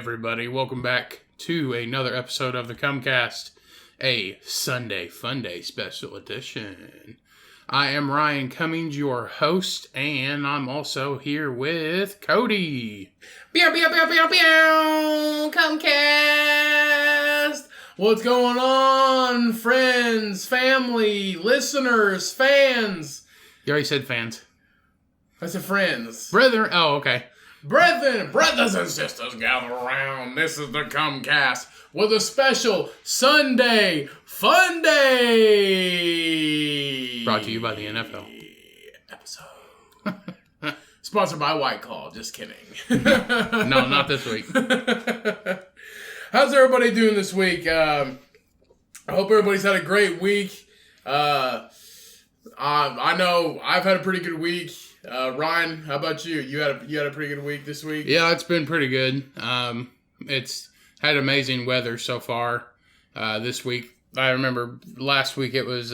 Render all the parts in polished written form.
everybody? Welcome back to another episode of the Cummcast, a Sunday Funday special edition. I am Ryan Cummings, your host, and I'm also here with Cody. Pew, pew, pew, pew, pew! Cummcast! What's going on, friends, family, listeners, fans? You already said fans. I said friends. Brethren. Oh, okay. Brethren, brothers and sisters, gather around. This is the Cummcast with a special Sunday Funday. Brought to you by the NFL. Episode. Sponsored by White Claw. Just kidding. No, not this week. How's everybody doing this week? I hope everybody's had a great week. I know I've had a pretty good week. Ryan, how about you? You had a pretty good week this week? Yeah, it's been pretty good. It's had amazing weather so far this week. I remember last week it was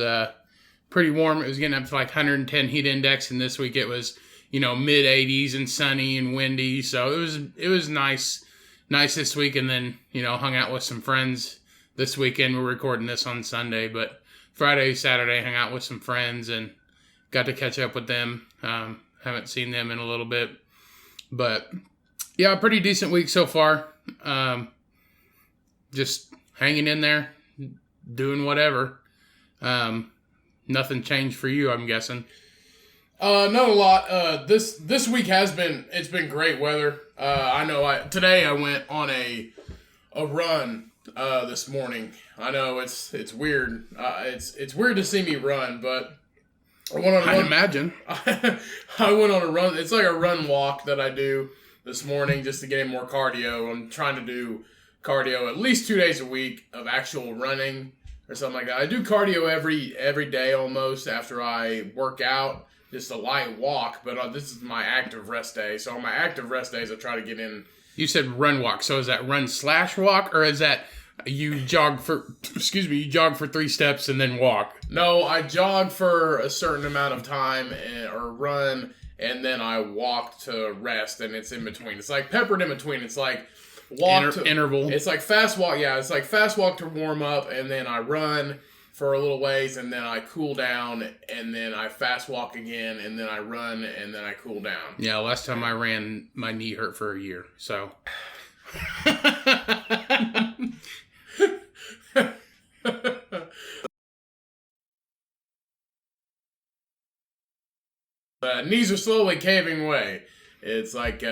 pretty warm. It was getting up to like 110 heat index, and this week it was, mid 80s and sunny and windy. So it was nice this week. And then, hung out with some friends this weekend. We're recording this on Sunday, but Friday, Saturday, hung out with some friends and got to catch up with them. Haven't seen them in a little bit. But, yeah, a pretty decent week so far. Just hanging in there, doing whatever. Nothing changed for you, I'm guessing. Not a lot. This week it's been great weather. I know today I went on a run this morning. I know it's weird. It's weird to see me run, but I went on a run. I imagine. I went on a run. It's like a run walk that I do this morning just to get in more cardio. I'm trying to do cardio at least 2 days a week of actual running or something like that. I do cardio every day almost after I work out, just a light walk, but this is my active rest day. So on my active rest days, I try to get in. You said run walk. So is that run/walk, or is that you jog for 3 steps and then walk? No, I jog for a certain amount of time or run, and then I walk to rest, and it's in between. It's like peppered in between. It's like interval. It's like fast walk. Yeah, it's like fast walk to warm up, and then I run for a little ways, and then I cool down, and then I fast walk again, and then I run, and then I cool down. Yeah, last time I ran, my knee hurt for a year, so. Knees are slowly caving away. It's like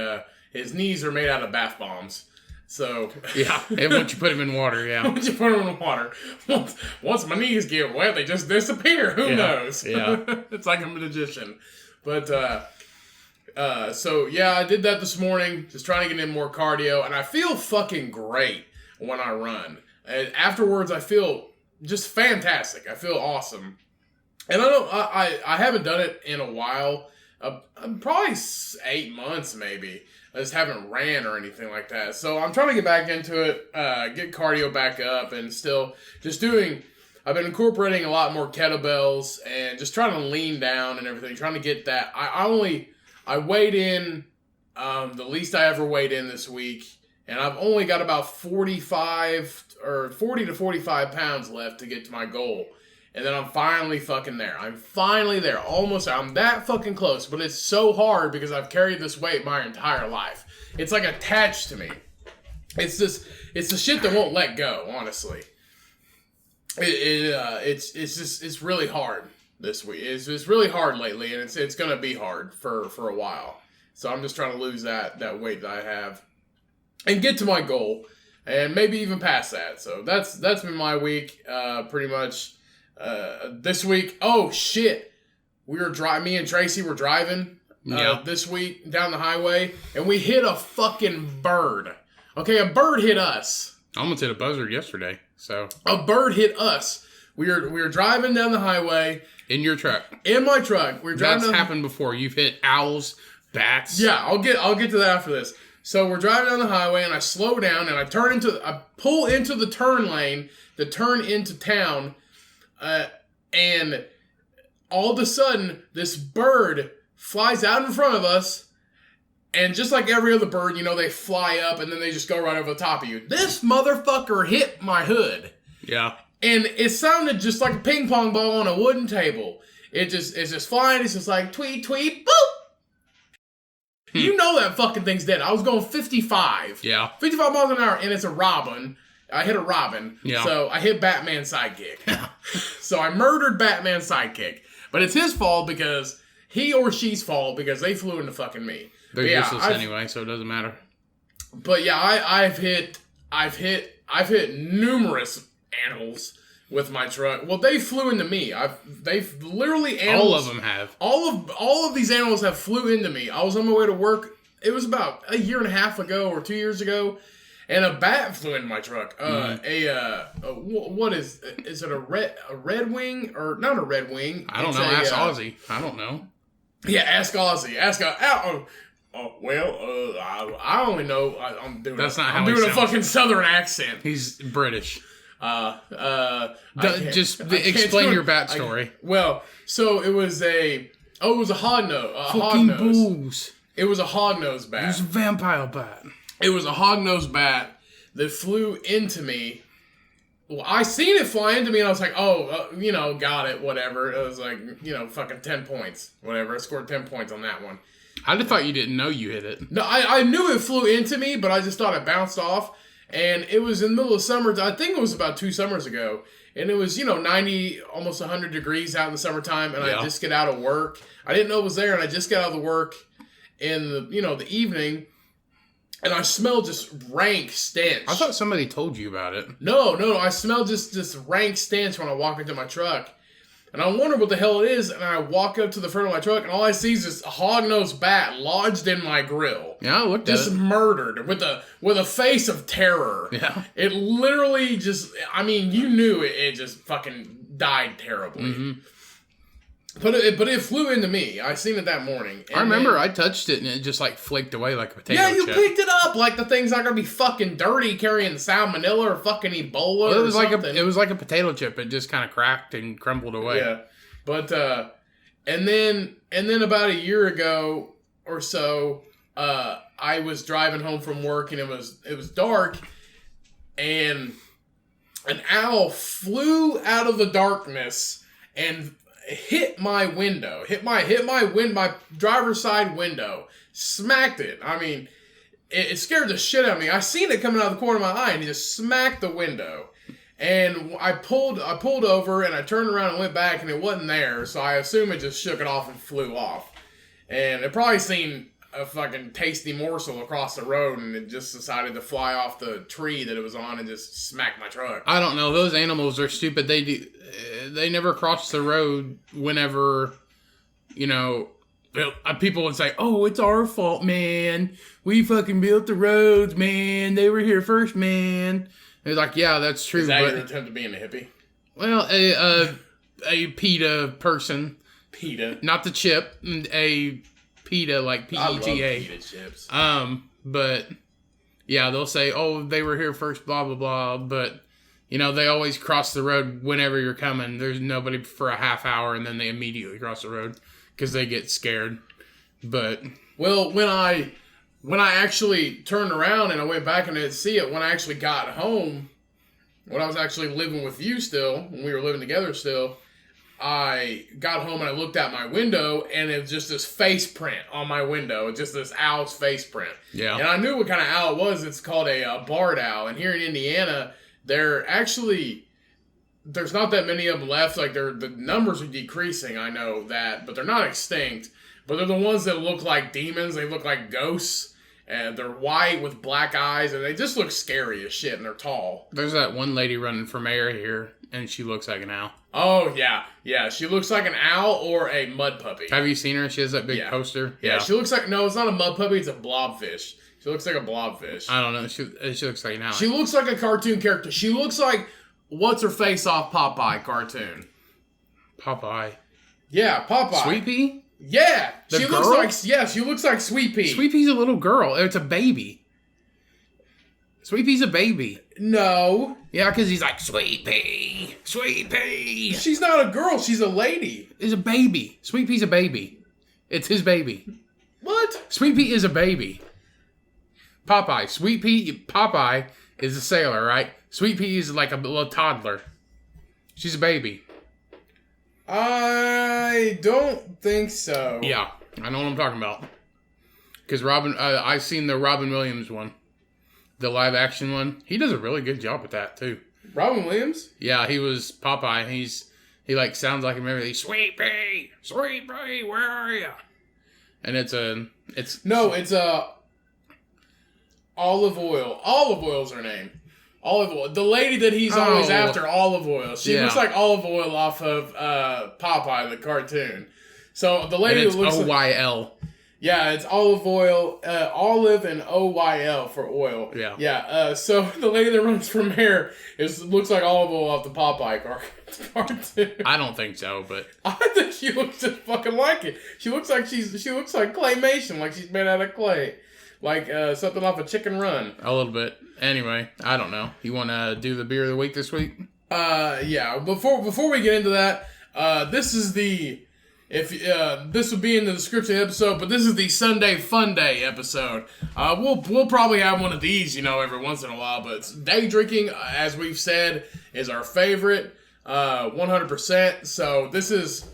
his knees are made out of bath bombs. So yeah, and once you put them in water, yeah. Once you put them in water, once my knees get wet, they just disappear. Who knows? Yeah, it's like a magician. But so yeah, I did that this morning, just trying to get in more cardio, and I feel fucking great when I run. And afterwards, I feel just fantastic. I feel awesome. And I haven't done it in a while. Probably 8 months, maybe. I just haven't ran or anything like that. So I'm trying to get back into it, get cardio back up, and still just I've been incorporating a lot more kettlebells and just trying to lean down and everything, trying to get that. I weighed in the least I ever weighed in this week, and I've only got about 40 to 45 pounds left to get to my goal. And then I'm finally fucking there. I'm finally there. Almost. I'm that fucking close. But it's so hard because I've carried this weight my entire life. It's like attached to me. It's the shit that won't let go, honestly. It's really hard this week. It's really hard lately, and it's gonna be hard for a while. So I'm just trying to lose that weight that I have and get to my goal, and maybe even past that. So that's been my week, pretty much. This week, oh shit, me and Tracy were driving this week down the highway, and we hit a fucking bird. Okay, a bird hit us. I almost hit a buzzard yesterday. So a bird hit us. We were driving down the highway in your truck. In my truck, we were driving. That's happened before. You've hit owls, bats. Yeah, I'll get to that after this. So we're driving down the highway, and I slow down, and I pull into the turn lane to turn into town. And all of a sudden, this bird flies out in front of us And just like every other bird, they fly up and then they just go right over the top of you. This motherfucker hit my hood. Yeah. And it sounded just like a ping pong ball on a wooden table. It's just flying. It's just like tweet, tweet, boop. You know that fucking thing's dead. I was going 55. Yeah. 55 miles an hour, and it's a robin. I hit a robin. Yeah. So I hit Batman's sidekick. So I murdered Batman's sidekick. But it's his fault because he or she's fault because they flew into fucking me. They're useless anyway, so it doesn't matter. But yeah, I've hit numerous animals with my truck. Well, they flew into me. They've literally animals. All of them have. All of these animals have flew into me. I was on my way to work. It was about a year and a half ago or 2 years ago, and a bat flew into my truck. What is it? A red wing or not a red wing? I don't know. Ask Ozzy. I don't know. Yeah, ask Ozzy. I only know I'm doing. That's not how I'm doing he a fucking southern accent. He's British. Just explain your bat story. So it was a hog nose. Fucking bulls. It was a hog-nosed bat. It was a vampire bat. It was a hog-nosed bat that flew into me. Well, I seen it fly into me, and I was like, got it, whatever. It was like, fucking 10 points, whatever. I scored 10 points on that one. I just thought you didn't know you hit it. No, I knew it flew into me, but I just thought it bounced off. And it was in the middle of summer. I think it was about 2 summers ago. And it was, 90, almost 100 degrees out in the summertime. And I just get out of work. I didn't know it was there. And I just got out of the work in the evening. And I smelled just rank stench. I thought somebody told you about it. No. I smelled just this rank stench when I walk into my truck. And I wonder what the hell it is. And I walk up to the front of my truck, and all I see is this hog-nosed bat lodged in my grill. Yeah, I looked at it. Just murdered with a face of terror. Yeah. It literally just, you knew it just fucking died terribly. Mm-hmm. But it flew into me. I seen it that morning. I remember I touched it and it just flaked away like a potato chip. Yeah, you picked it up like the thing's not gonna be fucking dirty carrying salmonella or fucking Ebola. Well, it was something. it was like a potato chip. It just kind of cracked and crumbled away. Yeah, but and then about a year ago or so, I was driving home from work and it was dark, and an owl flew out of the darkness and hit my window, hit my driver's side window, smacked it. It scared the shit out of me. I seen it coming out of the corner of my eye, and it just smacked the window. And I pulled over, and I turned around and went back, and it wasn't there. So I assume it just shook it off and flew off. And it probably seen a fucking tasty morsel across the road, and it just decided to fly off the tree that it was on and just smack my truck. I don't know. Those animals are stupid. They never cross the road whenever, people would say, "Oh, it's our fault, man. We fucking built the roads, man. They were here first, man." They're like, "Yeah, that's true." Is that your attempt at being a hippie? Well, a PETA person. PETA. Not the chip. A PETA, like PETA. I love PETA chips. But yeah, they'll say, "Oh, they were here first, blah blah blah." But they always cross the road whenever you're coming. There's nobody for a half hour, and then they immediately cross the road because they get scared. But when I actually turned around and I went back and I didn't see it, when I actually got home, when I was actually living with you still, when we were living together still, I got home and I looked out my window, and it was just this face print on my window. Just this owl's face print. Yeah. And I knew what kind of owl it was. It's called a barred owl. And here in Indiana, there's not that many of them left. Like, the numbers are decreasing, I know that, but they're not extinct. But they're the ones that look like demons. They look like ghosts. And they're white with black eyes, and they just look scary as shit, and they're tall. There's that one lady running for mayor here, and she looks like an owl. Oh, yeah. Yeah, she looks like an owl or a mud puppy. Have you seen her? She has that big poster. Yeah, she looks like... No, it's not a mud puppy, it's a blobfish. She looks like a blobfish. I don't know. She looks like an owl. She looks like a cartoon character. She looks like What's-Her-Face-Off Popeye cartoon. Popeye? Yeah, Popeye. Sweet Pea? Yeah, she looks like Sweet Pea. Sweet Pea's a little girl. It's a baby. Sweet Pea's a baby. No. Yeah, because he's like, Sweet Pea. Sweet Pea. She's not a girl. She's a lady. It's a baby. Sweet Pea's a baby. It's his baby. What? Sweet Pea is a baby. Popeye. Sweet Pea. Popeye is a sailor, right? Sweet Pea is like a little toddler. She's a baby. I don't think so. Yeah, I know what I'm talking about. Because I've seen the Robin Williams one. The live action one. He does a really good job with that, too. Robin Williams? Yeah, he was Popeye. He like sounds like him. Everything. Sweet Pea, where are you? And it's Olive Oil. Olive Oil's her name. Olive Oil. The lady that he's always after, Olive Oil. She looks like Olive Oil off of Popeye, the cartoon. So the lady and it's that looks OYL. Yeah, it's Olive Oil, Olive and OYL for oil. Yeah. Yeah, so the lady that runs from here looks like Olive Oil off the Popeye cartoon. I don't think so, but I think she looks just fucking like it. She looks like claymation, like she's made out of clay. Like something off of Chicken Run. A little bit. Anyway, I don't know. You want to do the beer of the week this week? Yeah. Before we get into that, this is the... this will be in the description of the episode, but this is the Sunday Funday episode. We'll probably have one of these, every once in a while. But day drinking, as we've said, is our favorite, 100%. So this is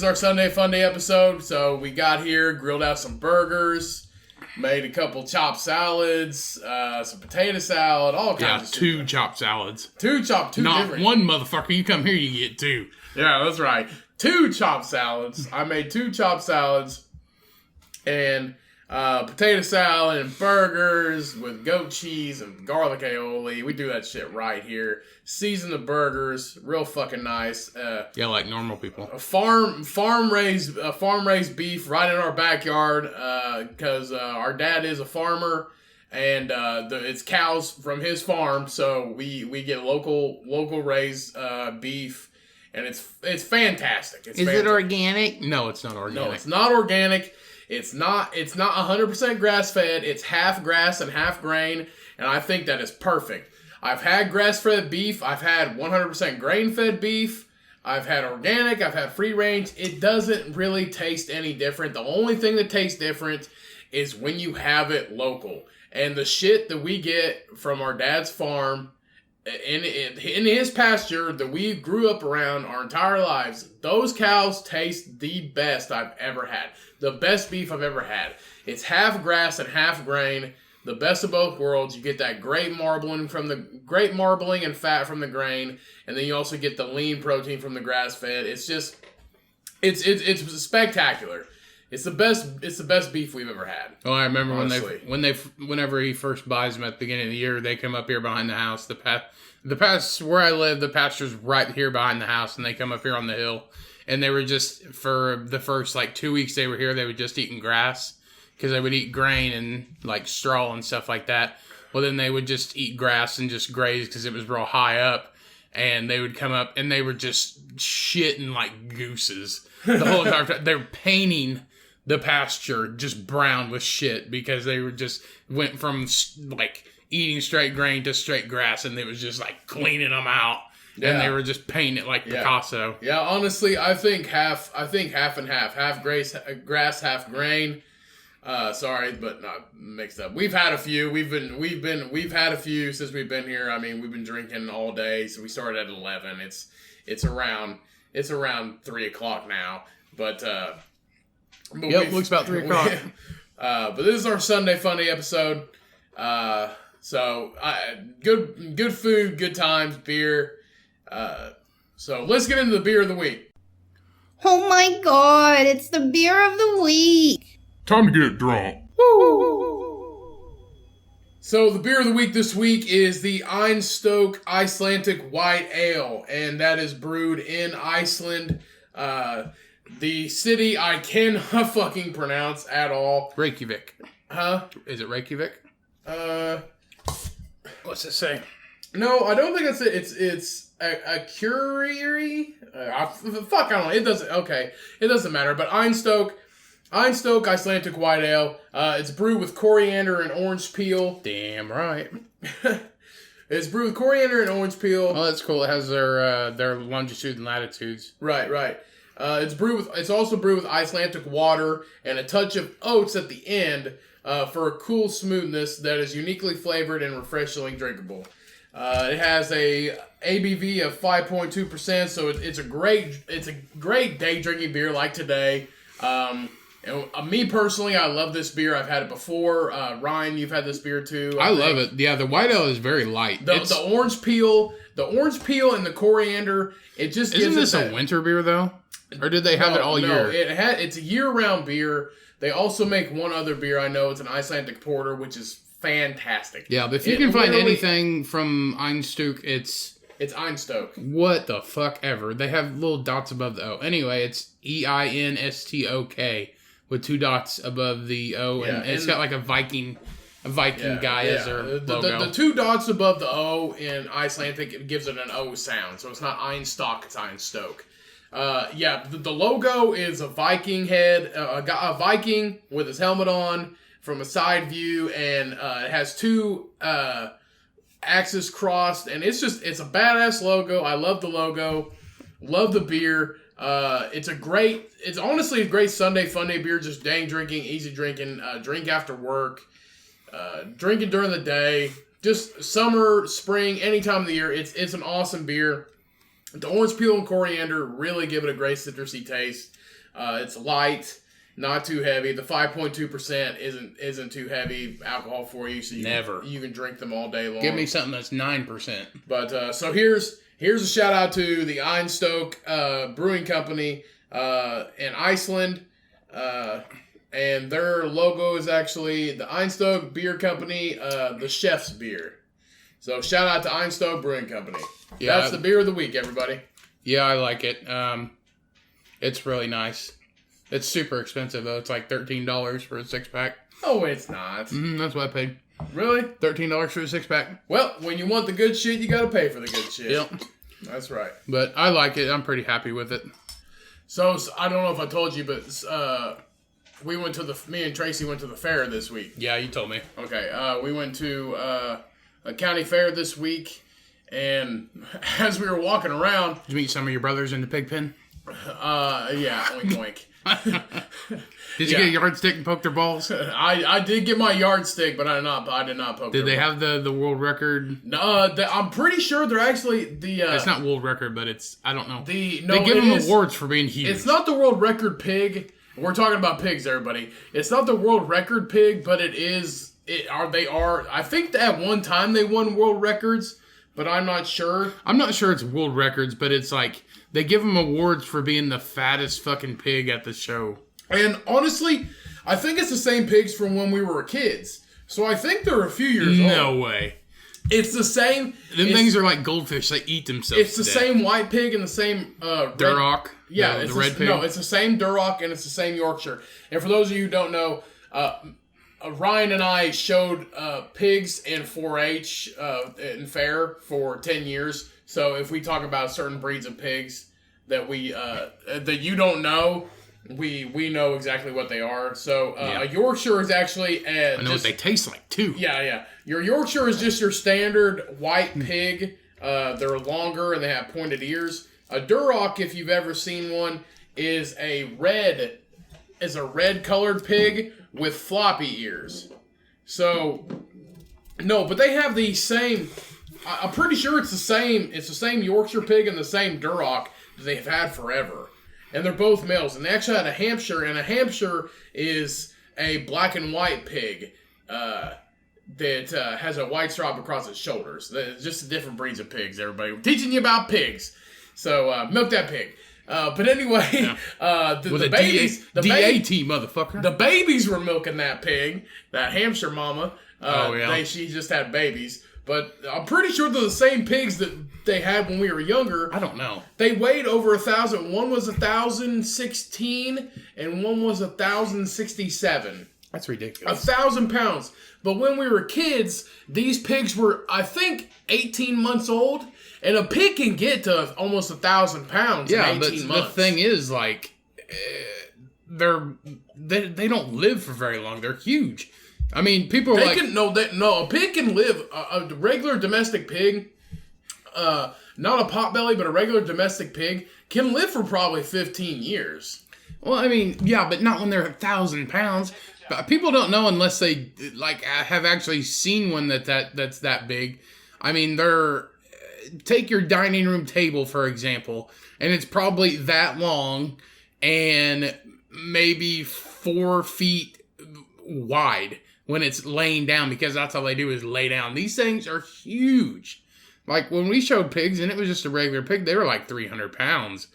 our Sunday Funday episode. So we got here, grilled out some burgers, made a couple chopped salads, some potato salad, all kinds of shit. 2 chopped salads. Two Not different. one, motherfucker. You come here, you get 2. Yeah, that's right. 2 chopped salads. I made 2 chopped salads and potato salad and burgers with goat cheese and garlic aioli. We do that shit right here. Season the burgers, real fucking nice. Yeah, like normal people. A farm raised beef right in our backyard because our dad is a farmer and it's cows from his farm, so we get local raised beef. And it's fantastic. Is it organic? No, it's not organic. No, it's not organic. It's not 100% grass fed. It's half grass and half grain, and I think that is perfect. I've had grass fed beef. I've had 100% grain fed beef. I've had organic. I've had free range. It doesn't really taste any different. The only thing that tastes different is when you have it local. And the shit that we get from our dad's farm in his pasture that we grew up around our entire lives, those cows taste the best I've ever had. The best beef I've ever had. It's half grass and half grain. The best of both worlds. You get that great marbling and fat from the grain, and then you also get the lean protein from the grass fed. It's just, it's spectacular. It's the best beef we've ever had. Oh, I remember honestly. whenever he first buys them at the beginning of the year, they come up here behind the house. The past where I live, the pasture's right here behind the house, and they come up here on the hill. And they were just, for the first 2 weeks they were here, they were just eating grass because they would eat grain and straw and stuff like that. Well, then they would just eat grass and just graze because it was real high up. And they would come up and they were just shitting like gooses the whole entire time. They were painting the pasture just brown with shit because they were just went from eating straight grain to straight grass, and it was just cleaning them out. Yeah. And they were just painting it like Picasso. Yeah, honestly, I think half and half. Half grass, half grain. Sorry, but not mixed up. We've had a few. We've had a few since we've been here. I mean, we've been drinking all day. So we started at 11. It's around 3:00 now. But yep, looks about 3:00. But this is our Sunday Funday episode. So good food, good times, beer. So let's get into the beer of the week. Oh my god, it's the beer of the week. Time to get drunk. So the beer of the week this week is the Einstök Icelandic White Ale, and that is brewed in Iceland. The city I cannot fucking pronounce at all. Reykjavik. Huh? Is it Reykjavik? What's it say? No, I don't think that's it. It's a curry. I don't know. It doesn't. Okay, it doesn't matter. But Einstök Icelandic White Ale. It's brewed with coriander and orange peel. Damn right. It's brewed with coriander and orange peel. Oh, that's cool. It has their longitude and latitudes. Right. It's also brewed with Icelandic water and a touch of oats at the end for a cool smoothness that is uniquely flavored and refreshingly drinkable. It has a ABV of 5.2%, so it's a great day drinking beer like today. Me personally, I love this beer. I've had it before. Ryan, you've had this beer too. I love it. Yeah, the white ale is very light. The orange peel and the coriander. It just isn't this a winter beer though, or did they have it all year? It's a year-round beer. They also make one other beer. I know it's an Icelandic porter, which is fantastic. Yeah, but if you can find anything from Einstök, it's Einstök. What the fuck ever. They have little dots above the O. Anyway, it's EINSTOK with 2 dots above the O, and it's got like a Viking guy as their logo. The 2 dots above the O in Icelandic, it gives it an O sound, so it's not Einstock, it's Einstök. The logo is a Viking head, a Viking with his helmet on from a side view, and it has 2 axes crossed, and it's a badass logo. I love the logo, love the beer. It's honestly a great Sunday Funday beer, just dang drinking, easy drinking, drink after work, drinking during the day, just summer, spring, any time of the year. It's an awesome beer. The orange peel and coriander really give it a great citrusy taste. It's light, not too heavy. The 5.2% isn't too heavy alcohol for you, so you can drink them all day long. Give me something that's 9%. But so here's a shout out to the Einstök Brewing Company in Iceland, and their logo is actually the Einstök Beer Company, the Chef's Beer. So shout out to Einstök Brewing Company. Yeah, that's the beer of the week, everybody. Yeah, I like it. It's really nice. It's super expensive though. It's like $13 for a 6-pack. Oh, it's not. That's what I paid. Really? $13 for a 6-pack. Well, when you want the good shit, you gotta pay for the good shit. Yep. That's right. But I like it. I'm pretty happy with it. So I don't know if I told you, but me and Tracy went to the fair this week. Yeah, you told me. Okay. We went to a county fair this week, and as we were walking around, did you meet some of your brothers in the pig pen? Yeah, oink oink. Did you get a yardstick and poke their balls? I did get my yardstick, but I did not poke. Did they have the world record? No, I'm pretty sure they're actually the. It's not world record, but it's, I don't know. They give them awards for being huge. It's not the world record pig. We're talking about pigs, everybody. It's not the world record pig, but it is. They are. I think that at one time they won world records, but I'm not sure. I'm not sure it's world records, but it's like they give them awards for being the fattest fucking pig at the show. And honestly, I think it's the same pigs from when we were kids. So I think they're a few years old. No way. It's the same. Them things are like goldfish. They eat themselves. It's the same white pig and the same Duroc. Yeah, the red pig. No, it's the same Duroc and it's the same Yorkshire. And for those of you who don't know, Ryan and I showed pigs in 4-H in fair for 10 years. So if we talk about certain breeds of pigs that that you don't know, we know exactly what they are. So a Yorkshire is actually I know what they taste like too. Yeah. Your Yorkshire is just your standard white pig. They're longer and they have pointed ears. A Duroc, if you've ever seen one, is a red colored pig with floppy ears. So no, but they have the same. I'm pretty sure it's the same. It's the same Yorkshire pig and the same Duroc that they've had forever. And they're both males. And they actually had a Hampshire, and a Hampshire is a black and white pig that has a white stripe across its shoulders. It's just different breeds of pigs, everybody. We're teaching you about pigs. So, milk that pig. But anyway, the babies... motherfucker. The babies were milking that pig, that Hampshire mama. She just had babies. But I'm pretty sure they're the same pigs that they had when we were younger. I don't know. They weighed over 1,000. One was 1,016 and one was 1,067. That's ridiculous. 1,000 pounds. But when we were kids, these pigs were, I think, 18 months old. And a pig can get to almost 1,000 pounds in 18 months. The thing is, like, they don't live for very long. They're huge. I mean, people are a pig can live, a regular domestic pig, not a potbelly, but a regular domestic pig can live for probably 15 years. Well, I mean, yeah, but not when they're 1,000 pounds. But people don't know unless they like have actually seen one that's that big. I mean, take your dining room table, for example, and it's probably that long and maybe 4 feet wide when it's laying down, because that's all they do is lay down. These things are huge. Like when we showed pigs and it was just a regular pig, they were like 300 pounds.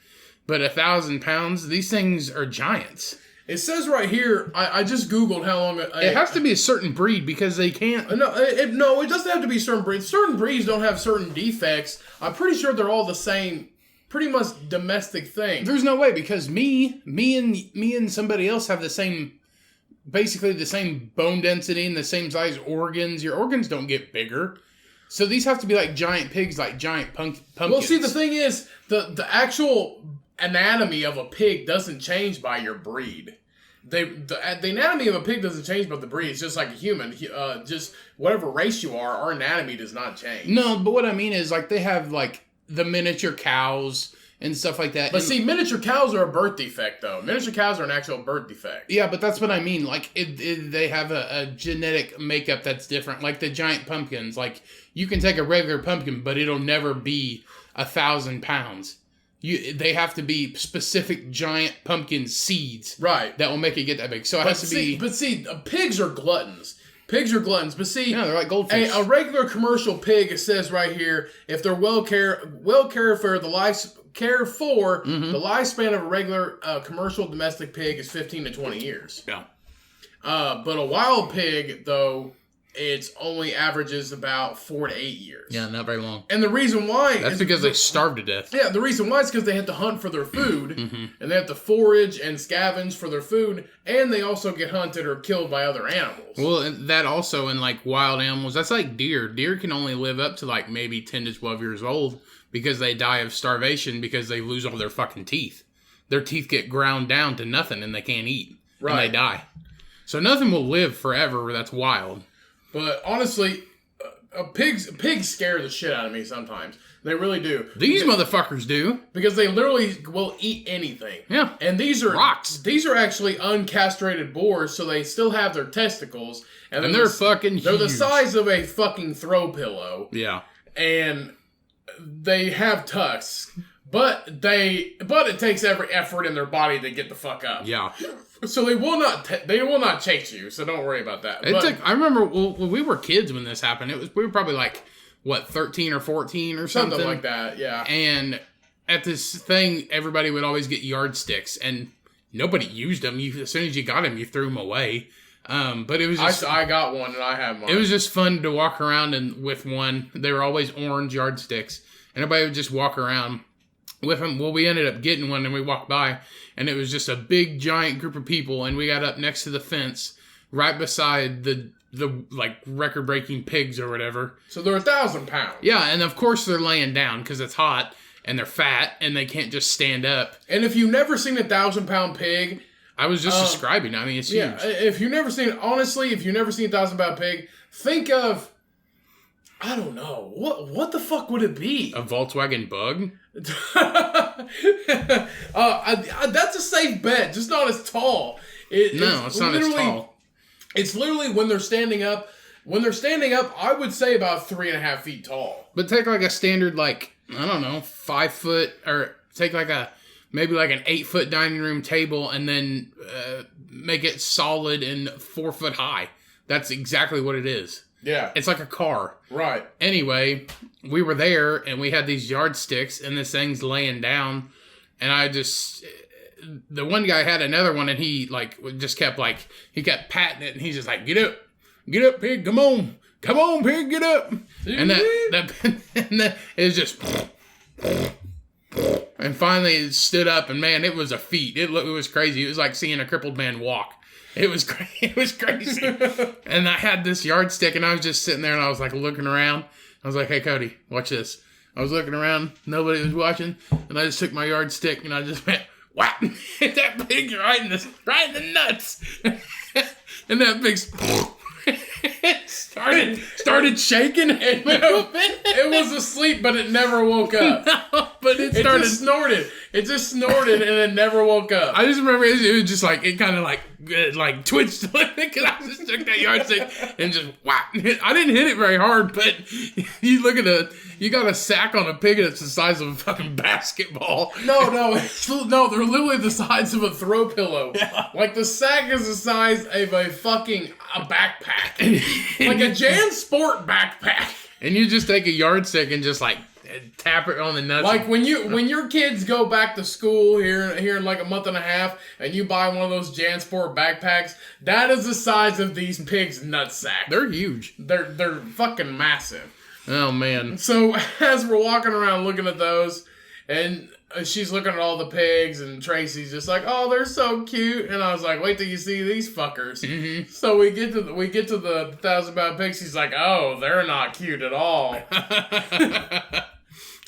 But 1,000 pounds, these things are giants. It says right here, I just Googled how long... It has to be a certain breed because they can't... No, it doesn't have to be certain breeds. Certain breeds don't have certain defects. I'm pretty sure they're all the same, pretty much domestic thing. There's no way, because me and somebody else have the same... Basically the same bone density and the same size organs. Your organs don't get bigger. So these have to be like giant pigs, like giant pumpkins. Well, see, the thing is, the actual anatomy of a pig doesn't change by your breed. The anatomy of a pig doesn't change by the breed. It's just like a human. Just whatever race you are, our anatomy does not change. No, but what I mean is, like, they have, like, the miniature cows and stuff like that. But see, miniature cows are a birth defect, though. Miniature cows are an actual birth defect. Yeah, but that's what I mean. Like, they have a genetic makeup that's different. Like the giant pumpkins. Like, you can take a regular pumpkin, but it'll never be 1,000 pounds. They have to be specific giant pumpkin seeds. Right. That will make it get that big. So it has to be... But see, pigs are gluttons. Pigs are gluttons. But see... Yeah, they're like goldfish. A regular commercial pig, it says right here, if they're well cared for, the lifespan of a regular commercial domestic pig is 15 to 20 years. Yeah. But a wild pig, though, it's only averages about 4 to 8 years. Yeah, not very long. And the reason why... That's because they starve to death. Yeah, the reason why is because they have to hunt for their food, Mm-hmm. and they have to forage and scavenge for their food, and they also get hunted or killed by other animals. Well, and that also in, like, wild animals, that's like deer. Deer can only live up to, like, maybe 10 to 12 years old because they die of starvation because they lose all their fucking teeth. Their teeth get ground down to nothing and they can't eat. Right. And they die. So nothing will live forever that's wild. But honestly, pigs scare the shit out of me sometimes. They really do. These motherfuckers do. Because they literally will eat anything. Yeah. And these are... Rocks. These are actually uncastrated boars, so they still have their testicles. And they're fucking huge. They're the size of a fucking throw pillow. Yeah. And they have tusks. But it takes every effort in their body to get the fuck up. Yeah. So they will not chase you. So don't worry about that. I remember when we were kids when this happened. We were probably like 13 or 14 or something like that. Yeah. And at this thing, everybody would always get yardsticks, and nobody used them. As soon as you got them, you threw them away. But it was just, I got one and I have mine. It was just fun to walk around and with one. They were always orange yardsticks, and everybody would just walk around with them. Well, we ended up getting one, and we walked by, and it was just a big, giant group of people, and we got up next to the fence, right beside the like record-breaking pigs or whatever. So they're 1,000 pounds. Yeah, and of course they're laying down because it's hot, and they're fat, and they can't just stand up. And if you've never seen a 1,000-pound pig, I was just describing. I mean, it's huge. Yeah, if you've never seen a 1,000-pound pig, think of, I don't know, what the fuck would it be? A Volkswagen Bug? That's a safe bet, just not as tall. It's not as tall. It's literally when they're standing up. When they're standing up, I would say about 3.5 feet tall. But take like a standard, like, I don't know, 5 foot, or take like maybe like an 8 foot dining room table, and then make it solid and 4 foot high. That's exactly what it is. Yeah. It's like a car. Right. Anyway, we were there, and we had these yardsticks, and this thing's laying down, and the one guy had another one, and he, like, just kept, like, he kept patting it, and he's just like, get up, pig, come on, pig, get up, and that it was just, and finally it stood up, and man, it was a feat. It was crazy. It was like seeing a crippled man walk. It was crazy. And I had this yardstick, and I was just sitting there, and I was like looking around. I was like, hey, Cody, watch this. I was looking around. Nobody was watching. And I just took my yardstick, and I just went, whap! Hit that pig right in the nuts. And that pig started shaking and moving. It was asleep, but it never woke up. but it started. It just snorted and it never woke up. I just remember it was just like, it kind of like twitched a little bit because I just took that yardstick and just whack. I didn't hit it very hard, but you look at you got a sack on a pig that's the size of a fucking basketball. No, they're literally the size of a throw pillow. Yeah. Like the sack is the size of a backpack. Like a JanSport backpack. And you just take a yardstick and just like tap it on the nuts. Like when your kids go back to school here in like a month and a half, and you buy one of those JanSport backpacks, that is the size of these pigs' nutsack. They're huge. They're fucking massive. Oh man. So as we're walking around looking at those, and she's looking at all the pigs, and Tracy's just like, "Oh, they're so cute." And I was like, "Wait till you see these fuckers." Mm-hmm. So we get to the 1,000-pound pigs. She's like, "Oh, they're not cute at all."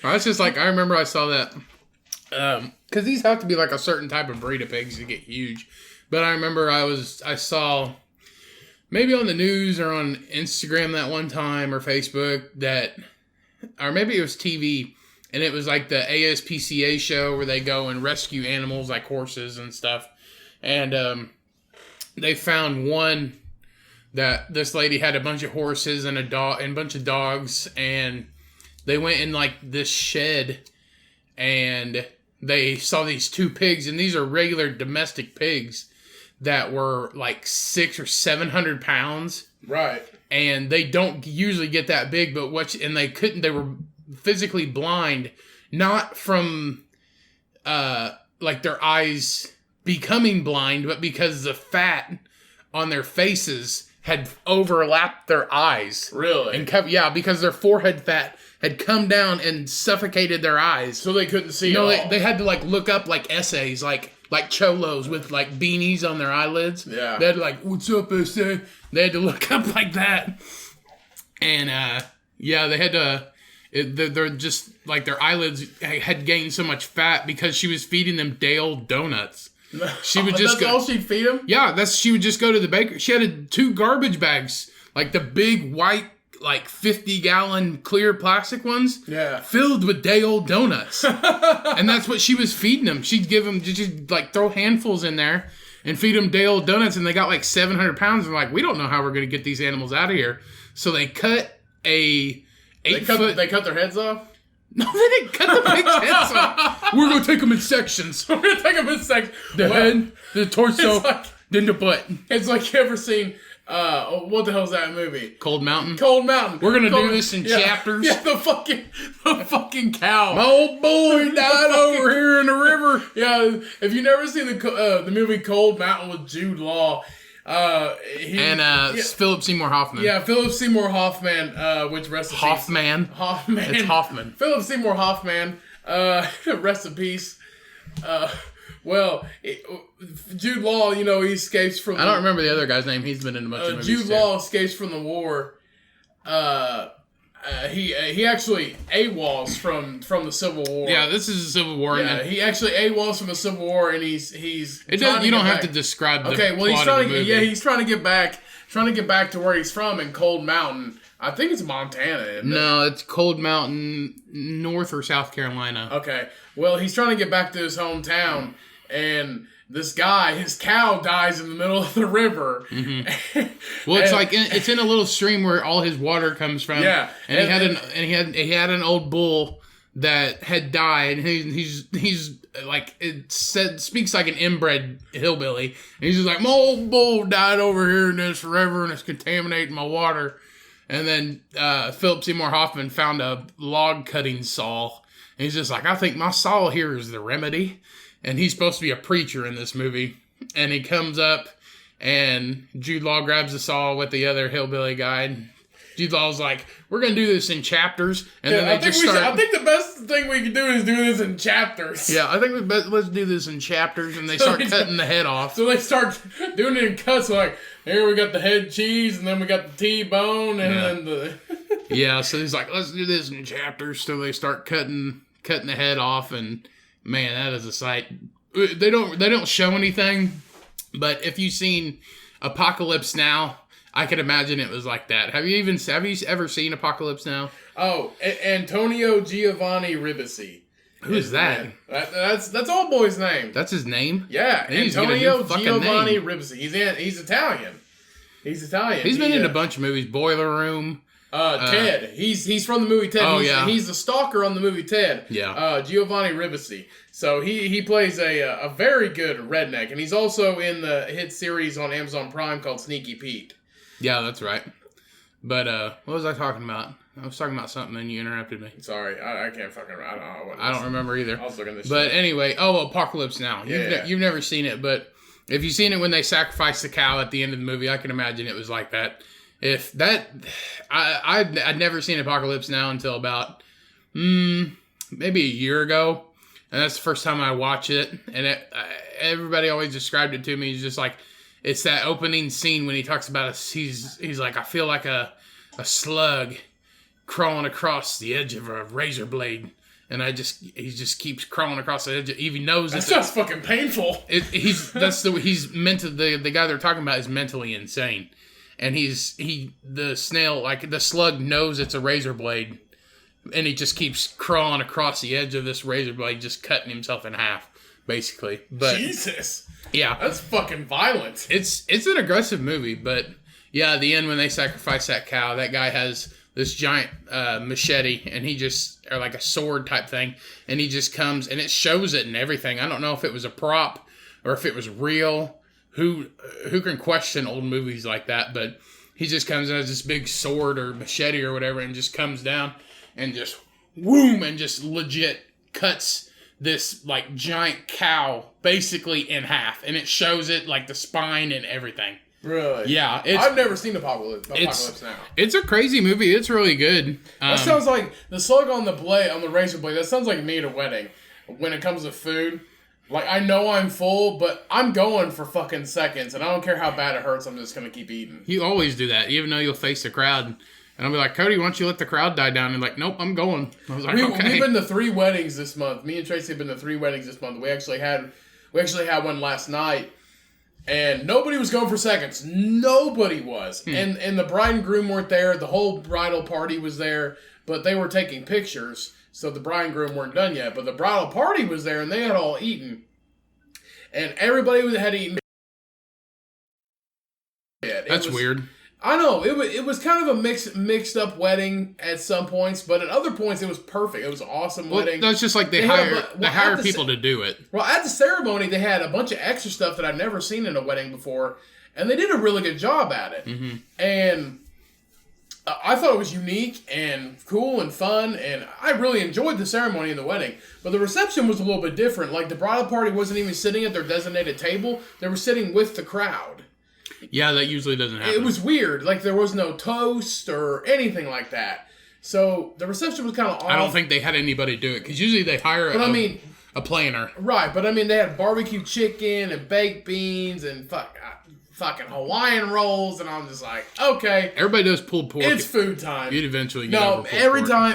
That's just like, I remember I saw that, because these have to be like a certain type of breed of pigs to get huge. But I remember I saw maybe on the news or on Instagram that one time or Facebook or maybe it was TV, and it was like the ASPCA show where they go and rescue animals like horses and stuff. And they found one that this lady had a bunch of horses and a bunch of dogs, and they went in like this shed and they saw these 2 pigs, and these are regular domestic pigs that were like 600 or 700 pounds. Right. And they don't usually get that big, but they were physically blind, not from like their eyes becoming blind, but because the fat on their faces had overlapped their eyes. Really? And because their forehead fat had come down and suffocated their eyes. So they couldn't see at all. They had to like look up like essays, like cholos with like beanies on their eyelids. Yeah. They had to like, "What's up, essay?" They had to look up like that. And they had to, they're just like their eyelids had gained so much fat because she was feeding them day-old donuts. She would just that's all she'd feed them? Yeah, she would just go to the baker. She had 2 garbage bags, like the big white, like 50-gallon clear plastic ones, filled with day-old donuts. And that's what she was feeding them. She'd give them, just like throw handfuls in there and feed them day-old donuts, and they got like 700 pounds. And like, we don't know how we're going to get these animals out of here. So they cut a 8-foot... They cut their heads off? No, they didn't cut the pig's heads off. We're going to take them in sections. We're going to take them in sections. The head, the torso, then the butt. It's like, you ever seen... what the hell's that movie? Cold Mountain. We're gonna do this in chapters. Yeah, the fucking cow. My old boy died over here in the river. Yeah, if you've never seen the movie Cold Mountain with Jude Law, Philip Seymour Hoffman. Yeah, Philip Seymour Hoffman. Which rest in peace. Hoffman. It's Hoffman. Philip Seymour Hoffman. Rest in peace. Jude Law, he escapes from... I don't remember the other guy's name. He's been in a bunch of movies. Jude Law escapes from the war. He actually AWOLs from the Civil War. Yeah, this is a Civil War. Yeah, he actually AWOLs from the Civil War, and he's. You don't have to describe the plot of the movie. He's trying to get back to where he's from in Cold Mountain. I think it's Montana. No, it's Cold Mountain, North or South Carolina. Okay, well, he's trying to get back to his hometown, and this guy, his cow dies in the middle of the river. Mm-hmm. Well, it's it's in a little stream where all his water comes from. Yeah, and he had an old bull that had died. And he's like, speaks like an inbred hillbilly. And he's just like, my old bull died over here in this river and it's contaminating my water. And then Philip Seymour Hoffman found a log cutting saw. And he's just like, I think my saw here is the remedy. And he's supposed to be a preacher in this movie. And he comes up, and Jude Law grabs the saw with the other hillbilly guy. And Jude Law's like, we're going to do this in chapters. And then I think the best thing we can do is do this in chapters. Yeah, I think let's do this in chapters. And they start cutting the head off. So they start doing it in cuts. Like, here we got the head cheese, and then we got the T-bone, and then the... Yeah, so he's like, let's do this in chapters. So they start cutting the head off, and... Man, that is a sight. They don't show anything, but if you've seen Apocalypse Now, I could imagine it was like that. Have you ever seen Apocalypse Now? Oh, Antonio Giovanni Ribisi. Who's that? That's old boy's name. That's his name? Yeah, He's got a new Antonio fucking Giovanni name. Ribisi. He's Italian. He's Italian. He's been in a bunch of movies. Boiler Room. Ted. He's from the movie Ted. Oh, yeah. He's the stalker on the movie Ted. Yeah. Giovanni Ribisi. So he plays a very good redneck, and he's also in the hit series on Amazon Prime called Sneaky Pete. Yeah, that's right. But what was I talking about? I was talking about something and you interrupted me. Sorry, I can't fucking. I don't know what. I don't remember either. I was looking at this. But anyway, Apocalypse Now. Yeah. You've never seen it, but if you've seen it when they sacrifice the cow at the end of the movie, I can imagine it was like that. If that, I'd never seen Apocalypse Now until about maybe a year ago, and that's the first time I watched it. And everybody always described it to me as just like it's that opening scene when he talks about he's like, I feel like a slug crawling across the edge of a razor blade, and he just keeps crawling across the edge. He knows that sounds fucking painful. He's mental. The guy they're talking about is mentally insane. And the snail, like the slug, knows it's a razor blade, and he just keeps crawling across the edge of this razor blade, just cutting himself in half, basically. But Jesus, yeah, that's fucking violent. It's an aggressive movie, but yeah, at the end when they sacrifice that cow, that guy has this giant machete, and or like a sword type thing, and he just comes, and it shows it and everything. I don't know if it was a prop or if it was real. Who can question old movies like that? But he just comes and has this big sword or machete or whatever, and just comes down and just whoom, and just legit cuts this like giant cow basically in half, and it shows it like the spine and everything. Really? Yeah. I've never seen Apocalypse Now. It's a crazy movie. It's really good. That sounds like the slug on the razor blade. That sounds like me at a wedding. When it comes to food. Like, I know I'm full, but I'm going for fucking seconds, and I don't care how bad it hurts, I'm just going to keep eating. You always do that, even though you'll face the crowd. And I'll be like, Cody, why don't you let the crowd die down? And like, nope, I'm going. I was like, okay. We've been to 3 weddings this month. Me and Tracy have been to 3 weddings this month. We actually had one last night, and nobody was going for seconds. Nobody was. And the bride and groom weren't there. The whole bridal party was there, but they were taking pictures. So the bride and groom weren't done yet, but the bridal party was there, and they had all eaten. And everybody had eaten. That's weird. I know. It was kind of a mixed up wedding at some points, but at other points it was perfect. It was an awesome wedding. That's just like they hire people to do it. Well, at the ceremony, they had a bunch of extra stuff that I've never seen in a wedding before, and they did a really good job at it. Mm-hmm. And I thought it was unique and cool and fun, and I really enjoyed the ceremony and the wedding. But the reception was a little bit different. Like, the bridal party wasn't even sitting at their designated table. They were sitting with the crowd. Yeah, that usually doesn't happen. It was weird. Like, there was no toast or anything like that. So, the reception was kind of off. I don't think they had anybody do it, because usually they hire a planner. Right, but I mean, they had barbecue chicken and baked beans and fucking Hawaiian rolls, and I'm just like, okay. Everybody does pulled pork. It's food time. You'd eventually get over pulled pork.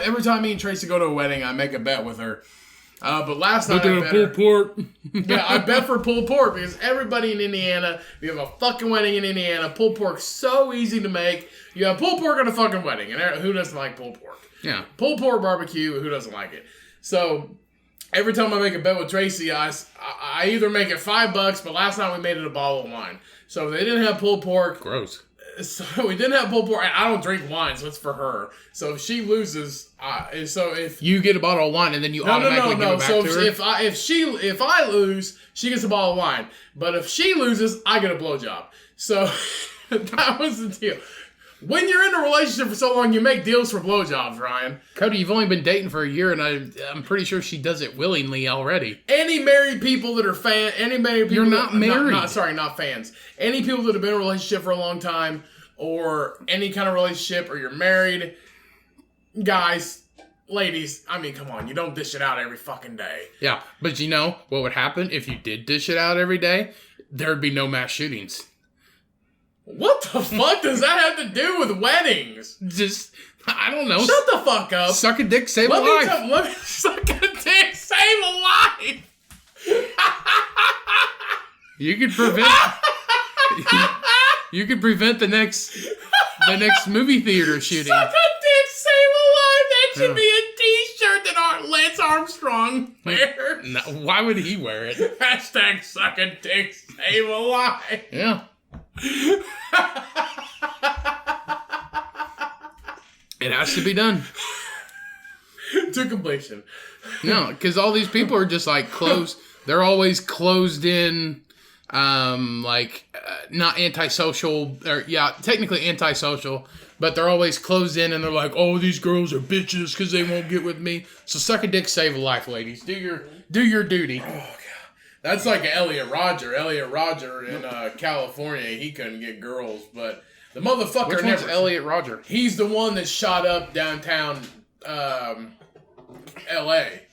Every time me and Tracy go to a wedding, I make a bet with her. But last night I bet pulled pork. Yeah, I bet for pulled pork because everybody in Indiana, we have a fucking wedding in Indiana. Pulled pork's so easy to make. You have pulled pork at a fucking wedding, and who doesn't like pulled pork? Yeah. Pulled pork barbecue, who doesn't like it? So every time I make a bet with Tracy, I either make it $5, but last night we made it a bottle of wine. So they didn't have pulled pork. Gross. So we didn't have pulled pork. And I don't drink wine, so it's for her. So if she loses, if you get a bottle of wine and then you automatically give it back to her. So if I lose, she gets a bottle of wine. But if she loses, I get a blowjob. So that was the deal. When you're in a relationship for so long, you make deals for blowjobs, Ryan. Cody, you've only been dating for a year, and I'm pretty sure she does it willingly already. Any married people that are You're not married. Not fans. Any people that have been in a relationship for a long time, or any kind of relationship, or you're married, guys, ladies, I mean, come on, you don't dish it out every fucking day. Yeah, but you know what would happen if you did dish it out every day? There'd be no mass shootings. What the fuck does that have to do with weddings? Just, I don't know. Shut the fuck up. Suck a dick, save a life. Let me suck a dick, save a life. You could prevent. You could prevent the next movie theater shooting. Suck a dick, save a life. That should be a t-shirt that Lance Armstrong wears. No, why would he wear it? Hashtag suck a dick, save a life. Yeah. It has to be done. To completion. No, because all these people are just like closed. They're always closed in, not antisocial, or technically antisocial, but they're always closed in and they're like, oh, these girls are bitches because they won't get with me. So suck a dick, save a life, ladies. Do your duty. Oh, God. That's like Elliot Rodger. Elliot Rodger in California, he couldn't get girls, but the motherfucker Which one's Elliot Rodger? He's the one that shot up downtown L.A.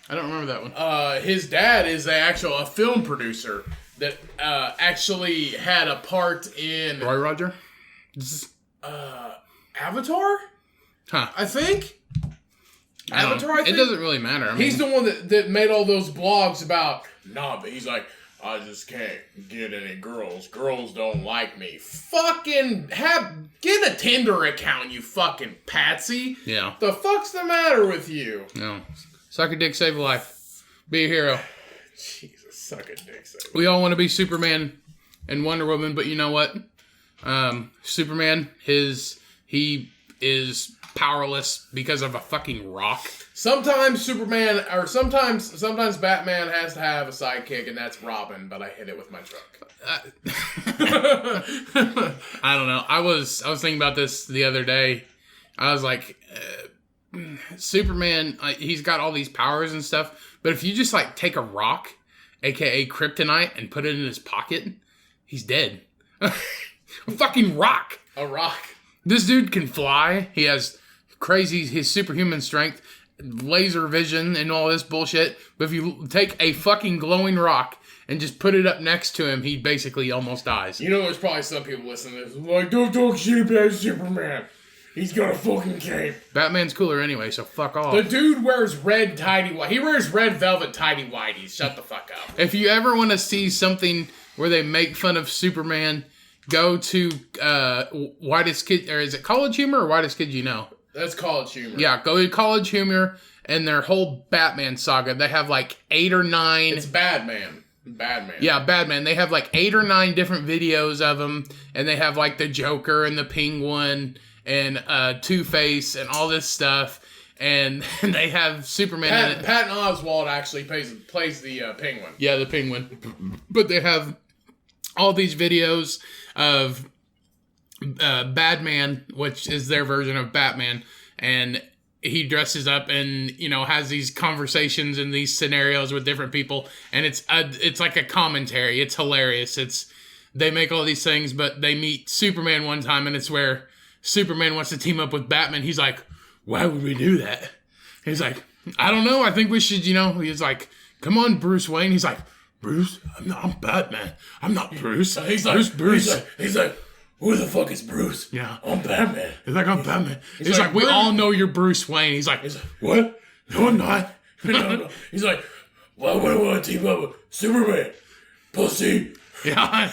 I don't remember that one. His dad is a film producer that actually had a part in Roy Rodger? Avatar? Huh. I think. Avatar, I think. It doesn't really matter. I mean, He's the one that made all those blogs about, but he's like, I just can't get any girls. Girls don't like me. Fucking get a Tinder account, you fucking patsy. Yeah. The fuck's the matter with you? No. Suck a dick, save a life. Be a hero. Jesus, suck a dick, save a life. We all want to be Superman and Wonder Woman, but you know what? Superman, he is powerless because of a fucking rock. Sometimes Superman, or sometimes Batman has to have a sidekick, and that's Robin, but I hit it with my truck. I don't know. I was thinking about this the other day. I was like, Superman, he's got all these powers and stuff, but if you just like take a rock, aka kryptonite, and put it in his pocket, he's dead. A fucking rock. A rock. This dude can fly. He has his superhuman strength, laser vision, and all this bullshit. But if you take a fucking glowing rock and just put it up next to him, he basically almost dies. You know, there's probably some people listening to this like, don't talk shit about Superman. He's got a fucking cape. Batman's cooler anyway, so fuck off. The dude wears red tidy white. He wears red velvet tidy whities. Shut the fuck up. If you ever want to see something where they make fun of Superman, go to Whitest Kid, or is it College Humor or Whitest Kid You Know? That's College Humor. Yeah, go to College Humor and their whole Batman saga. They have like 8 or 9. It's Badman. Yeah, Batman. They have like 8 or 9 different videos of him, and they have like the Joker and the Penguin and Two-Face and all this stuff, and they have Superman in it. Patton Oswalt actually plays the Penguin. Yeah, the Penguin. But they have all these videos of Badman, which is their version of Batman, and he dresses up and, you know, has these conversations and these scenarios with different people, and it's like a commentary. It's hilarious. They make all these things, but they meet Superman one time, and it's where Superman wants to team up with Batman. He's like, why would we do that? He's like, I don't know. I think we should, you know. He's like, come on, Bruce Wayne. He's like, Bruce? I'm Batman. I'm not Bruce. He's Bruce. He's like, who the fuck is Bruce? Yeah. I'm Batman. He's like, I'm Batman. He's like, we all know you're Bruce Wayne. He's like, what? No, I'm not. No. He's like, why would I want to team up with Superman? Pussy. Yeah.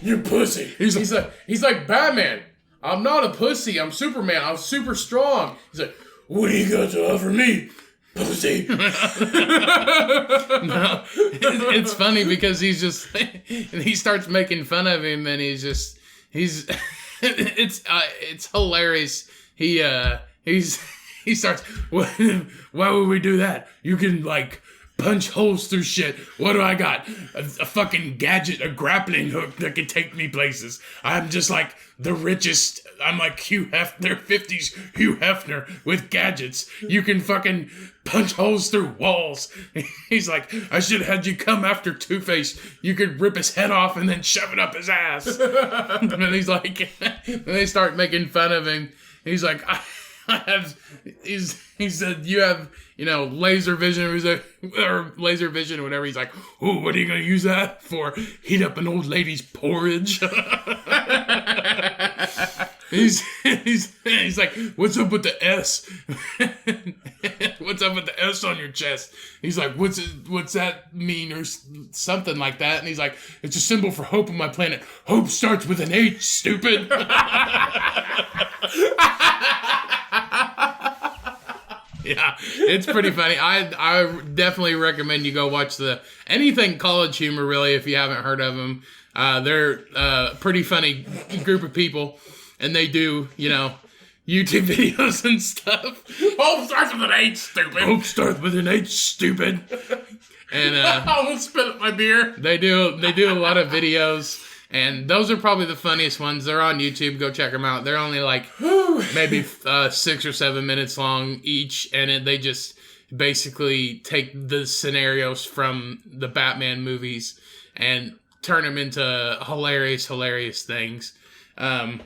You pussy. He's like, Batman. I'm not a pussy. I'm Superman. I'm super strong. He's like, what do you got to offer me, pussy? No, it's funny because he starts making fun of him, and it's hilarious. He starts, why would we do that? You can like punch holes through shit. What do I got? A fucking gadget, a grappling hook that can take me places. I'm just like the richest. I'm like Hugh Hefner, 50s Hugh Hefner with gadgets. You can fucking punch holes through walls. He's like, I should have had you come after Two-Face. You could rip his head off and then shove it up his ass. And he's like, and they start making fun of him. He's like, he said, you have, you know, laser vision, or laser vision or whatever. He's like, oh, what are you going to use that for? Heat up an old lady's porridge. He's like, what's up with the S? What's up with the S on your chest? He's like, what's that mean, or something like that? And he's like, it's a symbol for hope on my planet. Hope starts with an H, stupid. Yeah, it's pretty funny. I definitely recommend you go watch anything College Humor, really, if you haven't heard of them. They're a pretty funny group of people, and they do, YouTube videos and stuff. Hope starts with an H, stupid. Hope starts with an H, stupid. And I almost spit up my beer. They do a lot of videos, and those are probably the funniest ones. They're on YouTube. Go check them out. They're only like maybe 6 or 7 minutes long each, and they just basically take the scenarios from the Batman movies and turn them into hilarious things. But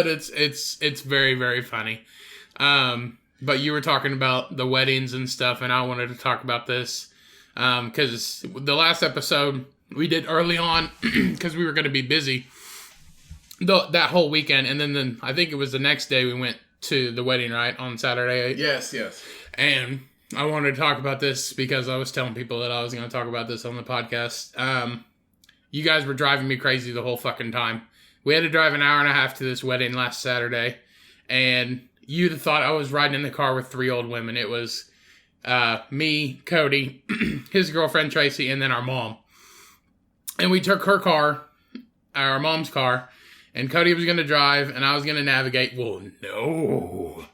it's very, very funny. But you were talking about the weddings and stuff, and I wanted to talk about this because the last episode we did early on because we were going to be busy that whole weekend, and then I think it was the next day we went to the wedding, right, on Saturday. Yes. And I wanted to talk about this because I was telling people that I was going to talk about this on the podcast. You guys were driving me crazy the whole fucking time. We had to drive an hour and a half to this wedding last Saturday, and you'd have thought I was riding in the car with 3 old women. It was me, Cody, his girlfriend Tracy, and then our mom. And we took her car, our mom's car, and Cody was going to drive, and I was going to navigate. Well, no.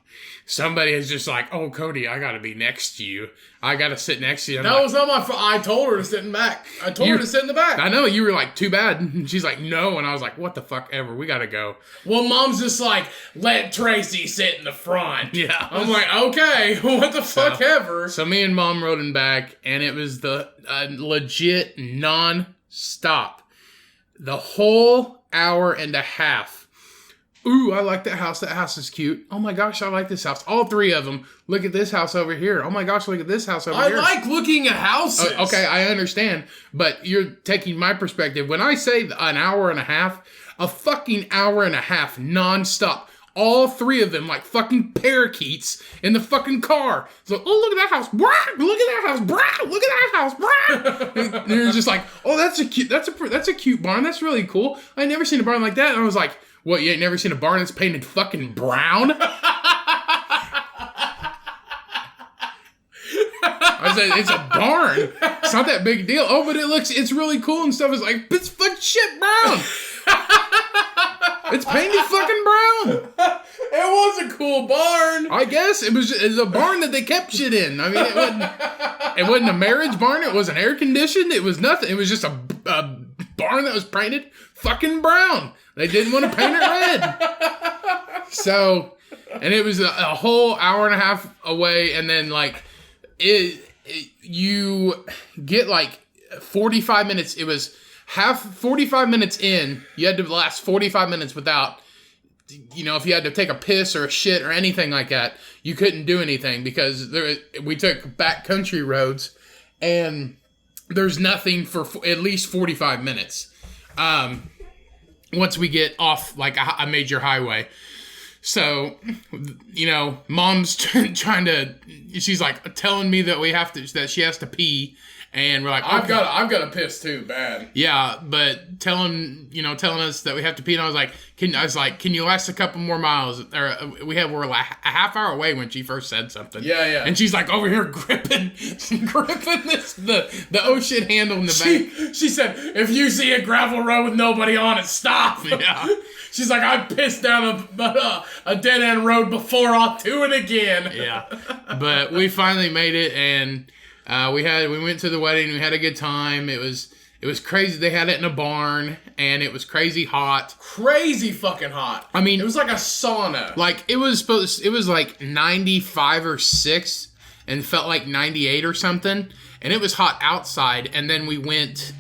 Somebody is just like, oh, Cody, I got to be next to you. I got to sit next to you. That was not my fault. I told her to sit in the back. I told her to sit in the back. I know. You were like, too bad. And she's like, no. And I was like, what the fuck ever. We got to go. Well, Mom's just like, let Tracy sit in the front. Yeah. I'm like, okay, what the fuck ever. So me and Mom rode in back, and it was the legit non-stop. The whole hour and a half. Ooh, I like that house. That house is cute. Oh my gosh, I like this house. All 3 of them. Look at this house over here. Oh my gosh, look at this house over here. I like looking at houses. Okay, I understand. But you're taking my perspective. When I say an hour and a half, a fucking hour and a half nonstop. All 3 of them like fucking parakeets in the fucking car. So, oh, look at that house. Brah! Look at that house. Brah! Look at that house. Brah! And they're just like, oh, that's a cute barn. That's really cool. I never seen a barn like that. And I was like, what, you ain't never seen a barn that's painted fucking brown? I said, it's a barn. It's not that big a deal. Oh, but it's really cool and stuff. It's like, it's fucking shit brown. It's painted fucking brown. It was a cool barn. I guess it was a barn that they kept shit in. I mean, it wasn't a marriage barn. It wasn't air conditioned. It was nothing. It was just a barn that was painted fucking brown. They didn't want to paint it red. So, and it was a whole hour and a half away, and then like you get like 45 minutes. It was 45 minutes in. You had to last 45 minutes without, if you had to take a piss or a shit or anything like that, you couldn't do anything because we took backcountry roads, and there's nothing for at least 45 minutes. Once we get off like a major highway. So, Mom's trying to, she's like telling me that she has to pee, and we're like, okay. I've got to piss too, bad. Yeah, but telling us that we have to pee, and I was like, can you last a couple more miles? Or we're like a half hour away when she first said something. Yeah. And she's like over here gripping the oh shit handle in the back. She said, if you see a gravel road with nobody on it, stop. Yeah. She's like, I pissed down a dead end road before. I'll do it again. Yeah, but we finally made it, and we went to the wedding. We had a good time. It was crazy. They had it in a barn, and it was crazy hot. Crazy fucking hot. I mean, it was like a sauna. Like it was like 95 or 6, and felt like 98 or something. And it was hot outside. And then we went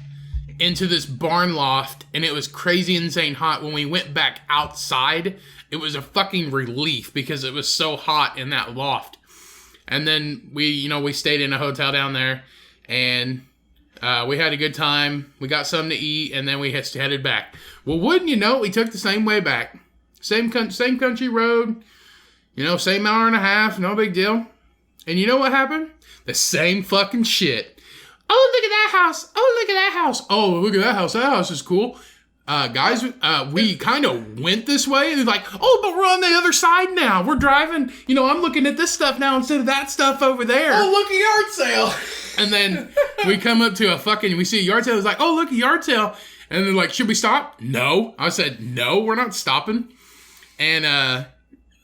into this barn loft, and it was crazy insane hot. When we went back outside, it was a fucking relief because it was so hot in that loft. And then we stayed in a hotel down there, and we had a good time. We got something to eat, and then we headed back. Well, wouldn't you know, we took the same way back. Same country road, same hour and a half, no big deal. And you know what happened? The same fucking shit. Oh, look at that house. Oh, look at that house. Oh, look at that house. That house is cool. guys, we kind of went this way. And they're like, oh, but we're on the other side now. We're driving. I'm looking at this stuff now instead of that stuff over there. Oh, look, a yard sale. And then we come up to we see a yard sale. It's like, oh, look, a yard sale. And they're like, should we stop? No. I said, no, we're not stopping. And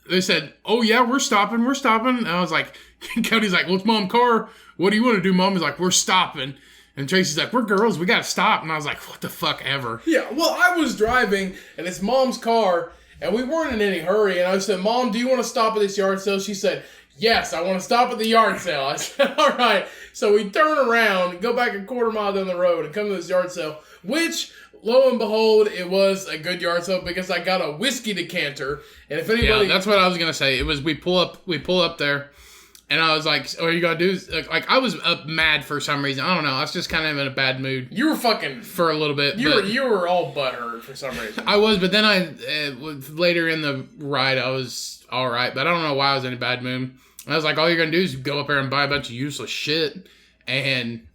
they said, oh, yeah, we're stopping. And I was like, Cody's like, well, it's Mom's car. What do you want to do, Mom? He's like, we're stopping. And Tracy's like, we're girls. We got to stop. And I was like, what the fuck ever? Yeah, well, I was driving, and it's Mom's car, and we weren't in any hurry. And I said, Mom, do you want to stop at this yard sale? She said, yes, I want to stop at the yard sale. I said, all right. So we turn around, go back a quarter mile down the road, and come to this yard sale, which, lo and behold, it was a good yard sale because I got a whiskey decanter. And if anybody... Yeah, that's what I was going to say. It was we pull up there, and I was like, all you got to do is... Like, I was up mad for some reason. I don't know. I was just kind of in a bad mood. You were fucking... For a little bit. You were all butthurt for some reason. I was, but then later in the ride, I was all right. But I don't know why I was in a bad mood. I was like, all you're going to do is go up there and buy a bunch of useless shit. And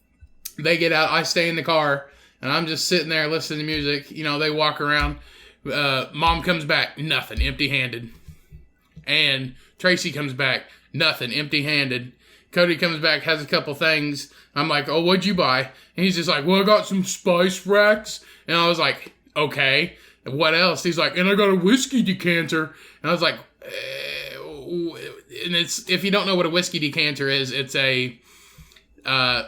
they get out. I stay in the car. And I'm just sitting there listening to music. They walk around. Mom comes back. Nothing. Empty-handed. And Tracy comes back. Nothing. Empty-handed. Cody comes back. Has a couple things. I'm like, oh, what'd you buy? And he's just like, well, I got some spice racks. And I was like, okay. What else? He's like, and I got a whiskey decanter. And I was like, and it's, if you don't know what a whiskey decanter is, it's a,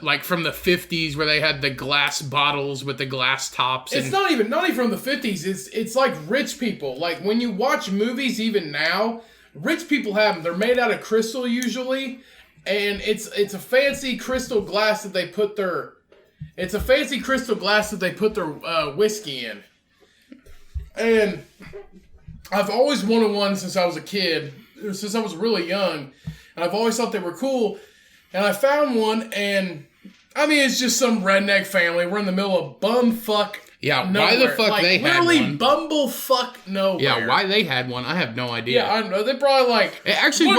like from the 50s where they had the glass bottles with the glass tops. It's not even from the 50s. It's like rich people. Like when you watch movies even now, rich people have them. They're made out of crystal usually. And it's a fancy crystal glass that they put their whiskey in. And I've always wanted one since I was a kid, since I was really young, and I've always thought they were cool. And I found one, and I mean, it's just some redneck family. We're in the middle of bumfuck. Yeah, nowhere. why the fuck like, they had one? Literally bumblefuck nowhere. Yeah, why they had one, I have no idea. Yeah, I know. They probably like, it actually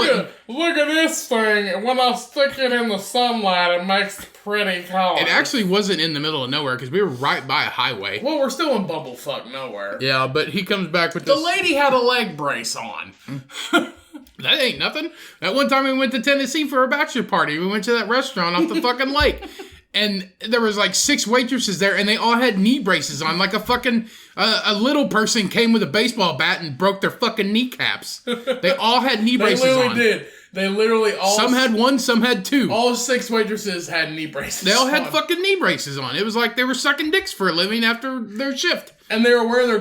look at this thing, and when I stick it in the sunlight, it makes pretty colors. It actually wasn't in the middle of nowhere, because we were right by a highway. Well, we're still in bumblefuck nowhere. Yeah, but he comes back with this... The lady had a leg brace on. That ain't nothing. That one time we went to Tennessee for a bachelor party. We went to that restaurant off the fucking lake. And there was like 6 waitresses there, and they all had knee braces on. Like a fucking... a little person came with a baseball bat and broke their fucking kneecaps. They all had knee braces on. They literally did. They literally all... Some had 1, some had 2. All 6 waitresses had knee braces They all had fucking knee braces on. It was like they were sucking dicks for a living after their shift. And they were wearing their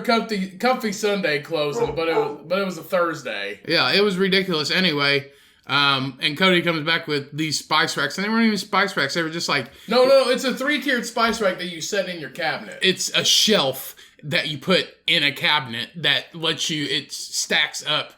comfy Sunday clothes, but it was a Thursday. Yeah, it was ridiculous. Anyway, and Cody comes back with these spice racks, and they weren't even spice racks. They were just like... No, it's a 3-tiered spice rack that you set in your cabinet. It's a shelf that you put in a cabinet that lets you... It stacks up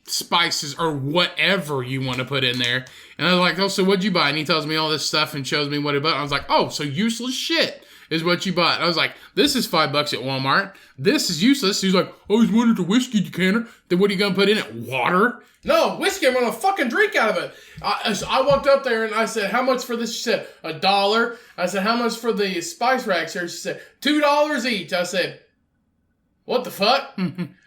spices or whatever you want to put in there. And I was like, oh, so what'd you buy? And he tells me all this stuff and shows me what he bought. I was like, oh, so useless shit is what you bought. I was like, this is $5 at Walmart. This is useless. He's like, I always wanted a whiskey decanter. Then what are you going to put in it? Water? No, whiskey. I'm going to fucking drink out of it. I walked up there and I said, how much for this? She said, $1. I said, how much for the spice racks here? She said, $2 each. I said, what the fuck?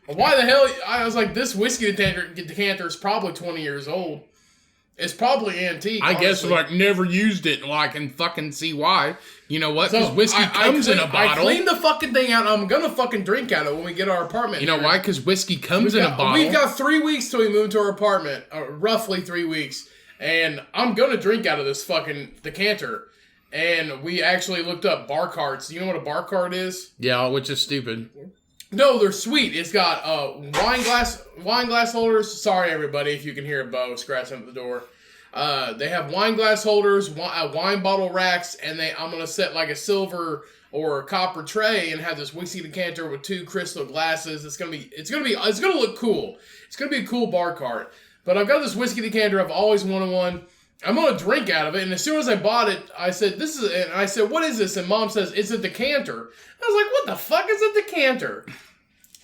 Why the hell? I was like, this whiskey decanter is probably 20 years old. It's probably antique. I guess like never used it. Well, I can fucking see why. You know what? Because whiskey comes in a bottle. I cleaned the fucking thing out. I'm gonna fucking drink out of it when we get our apartment. You know why? Because whiskey comes in a bottle. We've got 3 weeks till we move to our apartment. Roughly 3 weeks, and I'm gonna drink out of this fucking decanter. And we actually looked up bar carts. You know what a bar cart is? Yeah, which is stupid. No, they're sweet. It's got wine glass holders. Sorry, everybody, if you can hear a Bo scratching at the door. They have wine glass holders, wine bottle racks, and I'm gonna set like a silver or a copper tray and have this whiskey decanter with 2 crystal glasses. It's gonna look cool. It's gonna be a cool bar cart. But I've got this whiskey decanter. I've always wanted one. I'm gonna drink out of it. And as soon as I bought it, I said, what is this? And Mom says, it's a decanter. I was like, what the fuck is a decanter?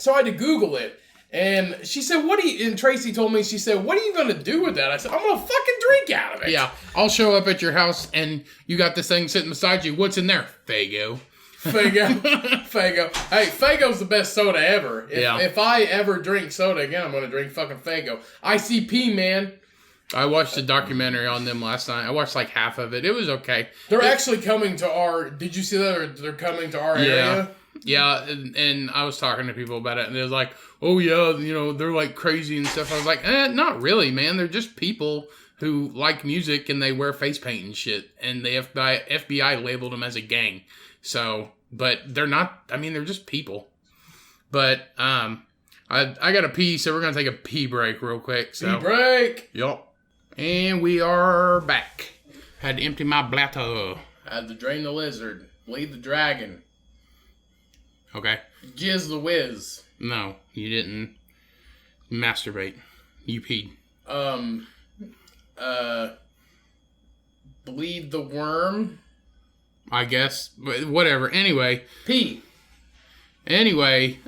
So I had to Google it. And she said, and Tracy told me, she said, what are you going to do with that? I said, I'm going to fucking drink out of it. Yeah, I'll show up at your house and you got this thing sitting beside you. What's in there? Fago. Fago. Fago. Hey, Fago's the best soda ever. If I ever drink soda again, I'm going to drink fucking Fago. ICP, man. I watched a documentary on them last night. I watched like half of it. It was okay. They're actually coming to our... Did you see that? They're coming to our area? Yeah, and I was talking to people about it, and they're like, oh, yeah, they're like crazy and stuff. I was like, not really, man. They're just people who like music, and they wear face paint and shit. And the FBI labeled them as a gang. So, but they're not... I mean, they're just people. But, I got to pee, so we're going to take a pee break real quick. So. Pee break! Yup. And we are back. Had to empty my bladder. Had to drain the lizard. Bleed the dragon. Okay. Jizz the whiz. No, you didn't masturbate. You peed. Bleed the worm. I guess. Whatever. Anyway. Pee. Anyway,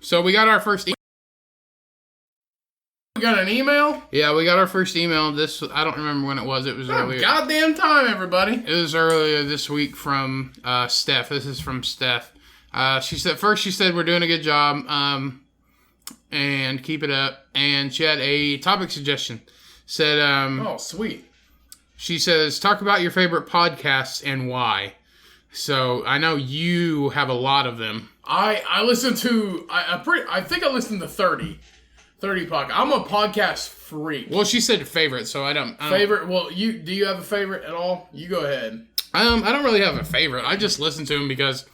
so we got our first We got an email? Yeah, we got our first email. I don't remember when it was. It was earlier. Goddamn time, everybody. It was earlier this week from Steph. This is from Steph. She said we're doing a good job, and keep it up. And she had a topic suggestion. Said, oh, sweet. She says, talk about your favorite podcasts and why. So I know you have a lot of them. I listen to I think I listened to 30 podcasts. I'm a podcast freak. Well, she said favorite, so I don't favorite. Well, do you have a favorite at all? You go ahead. I don't really have a favorite. I just listen to them because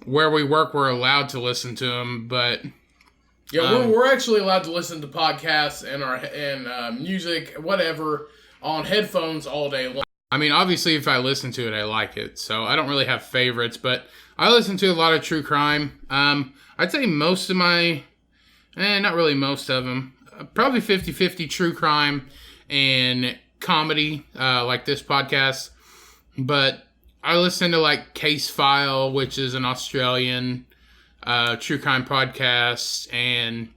where we work, we're allowed to listen to them. But yeah, we're actually allowed to listen to podcasts and music, whatever, on headphones all day long. I mean, obviously, if I listen to it, I like it. So I don't really have favorites, but I listen to a lot of true crime. I'd say most of my, not really most of them, probably 50-50 true crime and comedy, like this podcast. But I listen to like Case File, which is an Australian true crime podcast, and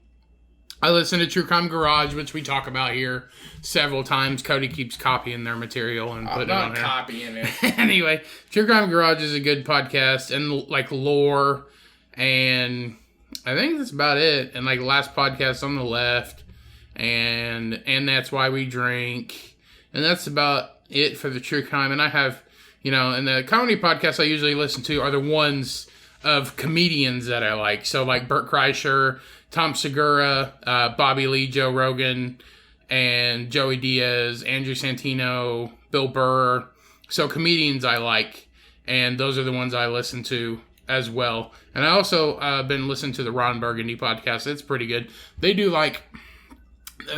I listen to True Crime Garage, which we talk about here several times. Cody keeps copying their material and putting it on here. here. Not copying it. Anyway, True Crime Garage is a good podcast, and like lore, and I think that's about it. And like Last Podcast on the Left, and That's Why We Drink, and that's about it for the true crime. And I have, and the comedy podcasts I usually listen to are the ones of comedians that I like. So like Bert Kreischer, Tom Segura, Bobby Lee, Joe Rogan, and Joey Diaz, Andrew Santino, Bill Burr. So comedians I like, and those are the ones I listen to as well. And I also been listening to the Ron Burgundy podcast. It's pretty good. They do like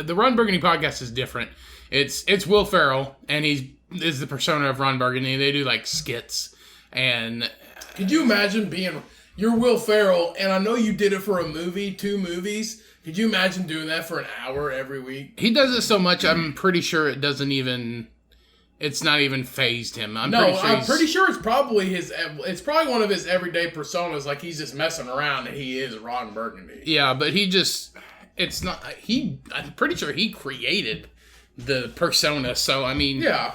the Ron Burgundy podcast is different. It's Will Ferrell, and he's the persona of Ron Burgundy. They do like skits, and could you imagine being... You're Will Ferrell, and I know you did it for a movie, 2 movies. Could you imagine doing that for an hour every week? He does it so much, I'm pretty sure it's not even phased him. I'm pretty sure it's probably one of his everyday personas, like he's just messing around and he is Ron Burgundy. Yeah, but I'm pretty sure he created the persona, so I mean... Yeah.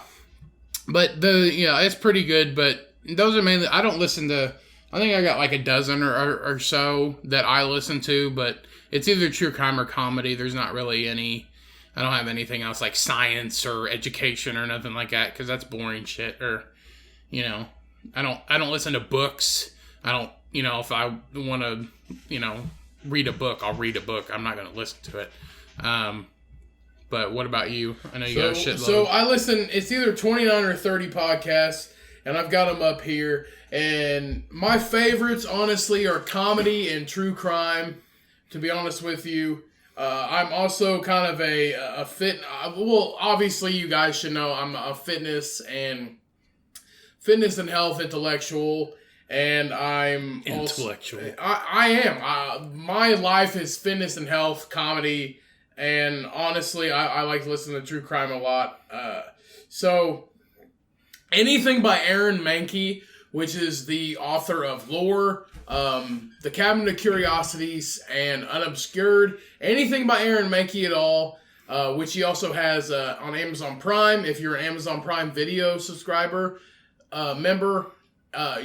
But it's pretty good, but those are mainly... I don't listen to... I think I got like a dozen or so that I listen to, but it's either true crime or comedy. There's not really any... I don't have anything else like science or education or nothing like that, because that's boring shit. Or, I don't listen to books. I don't, if I want to, read a book, I'll read a book. I'm not going to listen to it. But what about you? I know you got a shitload. So I listen, it's either 29 or 30 podcasts, and I've got them up here. And my favorites, honestly, are comedy and true crime, to be honest with you. I'm also kind of a fit... Well, obviously, you guys should know I'm a fitness and health intellectual, and I'm... Intellectual. I am. My life is fitness and health, comedy, and honestly, I like to listen to true crime a lot. So, anything by Aaron Mahnke, which is the author of Lore, The Cabinet of Curiosities, and Unobscured. Anything by Aaron Mahnke at all, which he also has on Amazon Prime. If you're an Amazon Prime Video subscriber, member,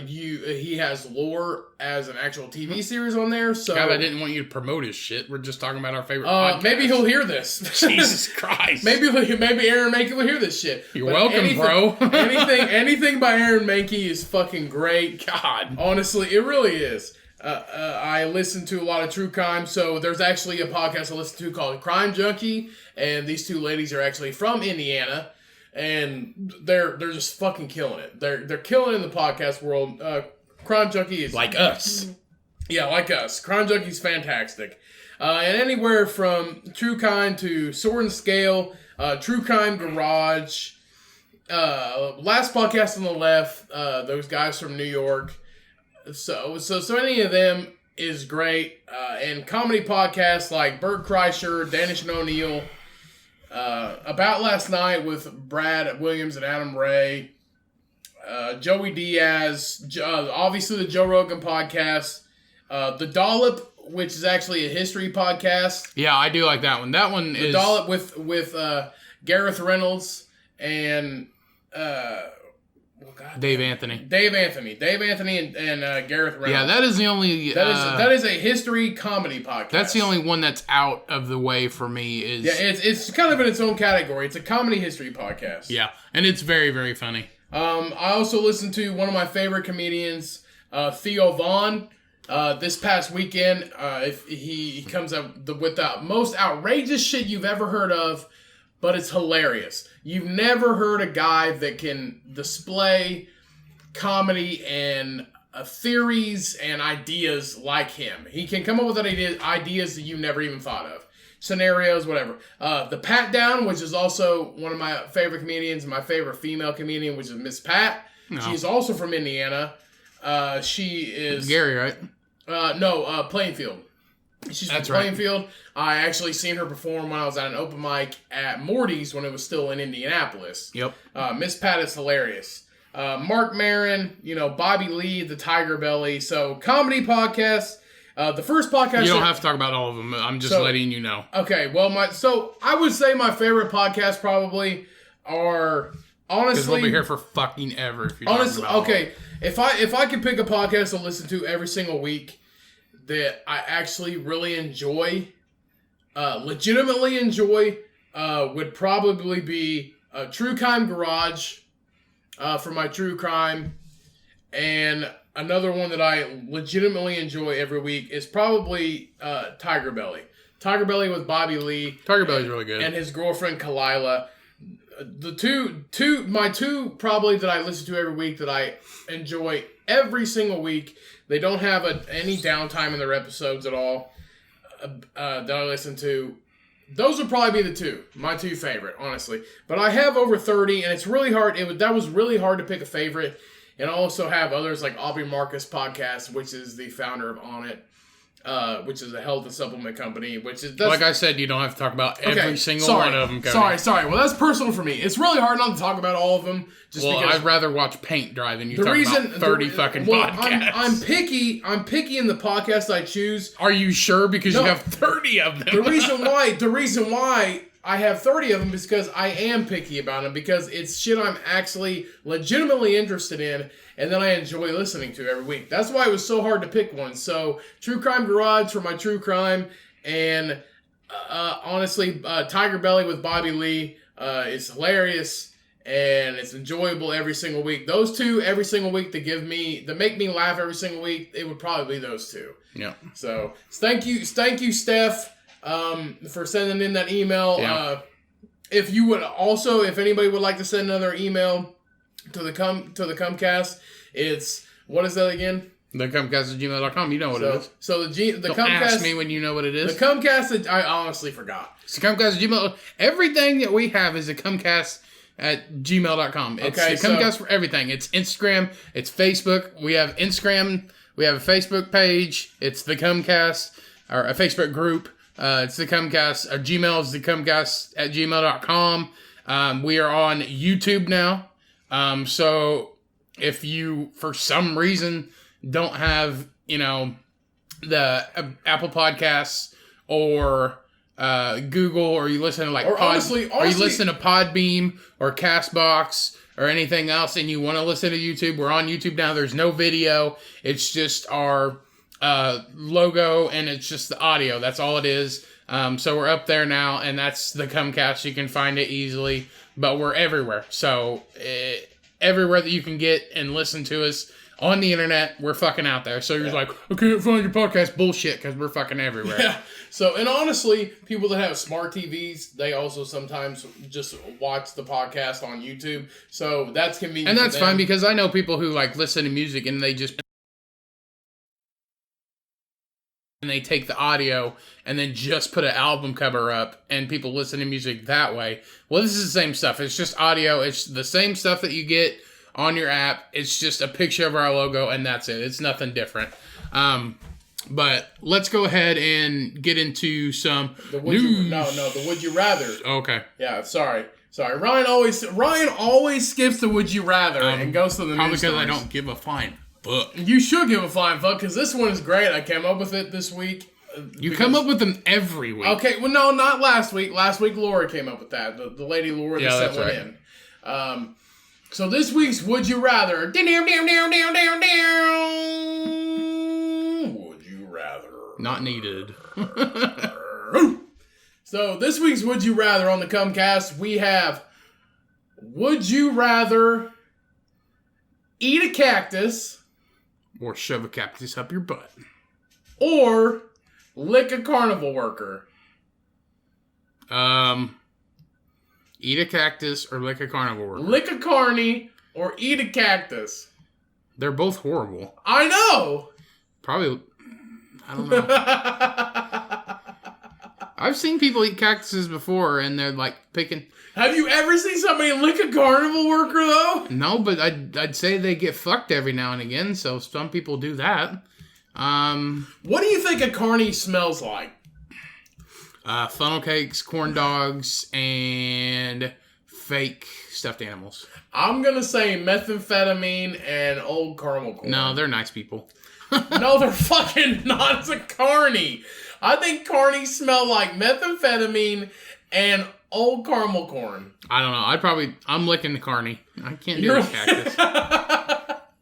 he has lore as an actual TV series on there. So God, I didn't want you to promote his shit. We're just talking about our favorite podcast. Maybe he'll hear this. Jesus Christ. maybe Aaron Mankey will hear this shit. You're welcome, bro. anything by Aaron Mankey is fucking great. God, honestly, it really is. I listen to a lot of true crime, so there's actually a podcast I listen to called Crime Junkie, and these two ladies are actually from Indiana. And they're just fucking killing it. They're killing it in the podcast world. Crime Junkie is like us. Yeah, like us. Crime Junkie's fantastic. And anywhere from True Crime to Sword and Scale, True Crime Garage, Last Podcast on the Left, those guys from New York. So any of them is great. And comedy podcasts like Bert Kreischer, Danish and O'Neill. About Last Night with Brad Williams and Adam Ray, Joey Diaz, obviously the Joe Rogan podcast, The Dollop, which is actually a history podcast. Yeah, I do like that one. That one is... The Dollop with Gareth Reynolds and... Dave Anthony and Gareth Reynolds. Yeah, that is the only... That is a history comedy podcast. That's the only one that's out of the way for me. Yeah, it's kind of in its own category. It's a comedy history podcast. Yeah, and it's very, very funny. I also listened to one of my favorite comedians, Theo Vaughn. This past weekend, he comes up with the most outrageous shit you've ever heard of, but it's hilarious. You've never heard a guy that can display comedy and theories and ideas like him. He can come up with ideas that you never even thought of. Scenarios, whatever. The Pat Down, which is also one of my favorite comedians, my favorite female comedian, which is Miss Pat. No. She's also from Indiana. She is... Gary, right? No, Plainfield. She's from Plainfield. Right. I actually seen her perform when I was at an open mic at Morty's when it was still in Indianapolis. Yep. Miss Pat is hilarious. Mark Maron, Bobby Lee, the Tiger Belly. So, comedy podcasts. The first podcast... You don't have to talk about all of them. I'm just letting you know. Okay, well, I would say my favorite podcasts probably are, honestly... Because we'll be here for fucking ever if you're honestly, talking about okay, if I could pick a podcast to listen to every single week that I actually really enjoy, legitimately enjoy, would probably be True Crime Garage for my true crime. And another one that I legitimately enjoy every week is probably Tiger Belly. Tiger Belly with Bobby Lee. Tiger Belly's really good. And his girlfriend Kalila. My two probably that I listen to every week that I enjoy every single week. They don't have any downtime in their episodes at all that I listen to. Those would probably be my two favorite, honestly. But I have over 30, and it's really hard. That was really hard to pick a favorite. And I also have others like Aubrey Marcus Podcast, which is the founder of On It, which is a health and supplement company. Like I said, you don't have to talk about every single one of them. Cody. Sorry. Well, that's personal for me. It's really hard not to talk about all of them. Because I'd rather watch paint dry than you talk about 30 fucking podcasts. I'm picky in the podcasts I choose. Are you sure? Because you have 30 of them. The reason why I have 30 of them is because I am picky about them, because it's shit I'm actually legitimately interested in and then I enjoy listening to every week. That's why it was so hard to pick one. So, True Crime Garage for my true crime, and honestly, Tiger Belly with Bobby Lee is hilarious and it's enjoyable every single week. Those two every single week that make me laugh every single week, it would probably be those two. Yeah. So, thank you, Steph. For sending in that email. Yeah. If anybody would like to send another email to the Cummcast, it's, what is that again? thecummcast@gmail.com. You know what it is. So the Don't Cummcast, ask me when you know what it is. The Cummcast, I honestly forgot. It's the Cummcast@gmail. Everything that we have is the Cummcast@gmail.com. It's the Cummcast for everything. It's Instagram. It's Facebook. We have Instagram. We have a Facebook page. It's the Cummcast, or a Facebook group. It's the Cummcast. Our Gmail is thecummcast@gmail.com. We are on YouTube now. So if you, for some reason, don't have, the Apple Podcasts or Google, or you listen to like honestly, or you listen to Podbeam or Castbox or anything else, and you want to listen to YouTube, we're on YouTube now. There's no video. It's just our logo, and it's just the audio. That's all it is. So we're up there now, and that's the Cummcast. You can find it easily, but we're everywhere. So everywhere that you can get and listen to us on the internet, we're fucking out there. So you're like, I can't find your podcast. Bullshit, because we're fucking everywhere. Yeah. So, and honestly, people that have smart TVs, they also sometimes just watch the podcast on YouTube. So that's convenient. And that's fine, because I know people who like listen to music and they just take the audio and then just put an album cover up, and people listen to music that way. Well, this is the same stuff. It's just audio. It's the same stuff that you get on your app. It's just a picture of our logo, and that's it. It's nothing different. But let's go ahead and get into some news. The Would You Rather. Okay. Yeah, sorry. Ryan always skips the Would You Rather and goes to the probably news. Probably because I don't give a flying fuck. You should give a flying fuck, because this one is great. I came up with it this week. You come up with them every week. Okay, well, no, not last week. Last week, Laura came up with that. The lady Laura that sent one in. So this week's Would You Rather. Would you rather? Not needed. So this week's Would You Rather on the Cummcast, we have, would you rather eat a cactus or shove a cactus up your butt, or lick a carnival worker? Eat a cactus or lick a carnival worker. Lick a carny or eat a cactus. They're both horrible. I know. Probably, I don't know. I've seen people eat cactuses before, and they're like picking. Have you ever seen somebody lick a carnival worker, though? No, but I'd say they get fucked every now and again, so some people do that. What do you think a carny smells like? Funnel cakes, corn dogs, and fake stuffed animals. I'm going to say methamphetamine and old caramel corn. No, they're nice people. No, they're fucking not. It's a carny. I think carnies smell like methamphetamine and old caramel corn. I don't know. I'm licking the carny. I can't do the cactus.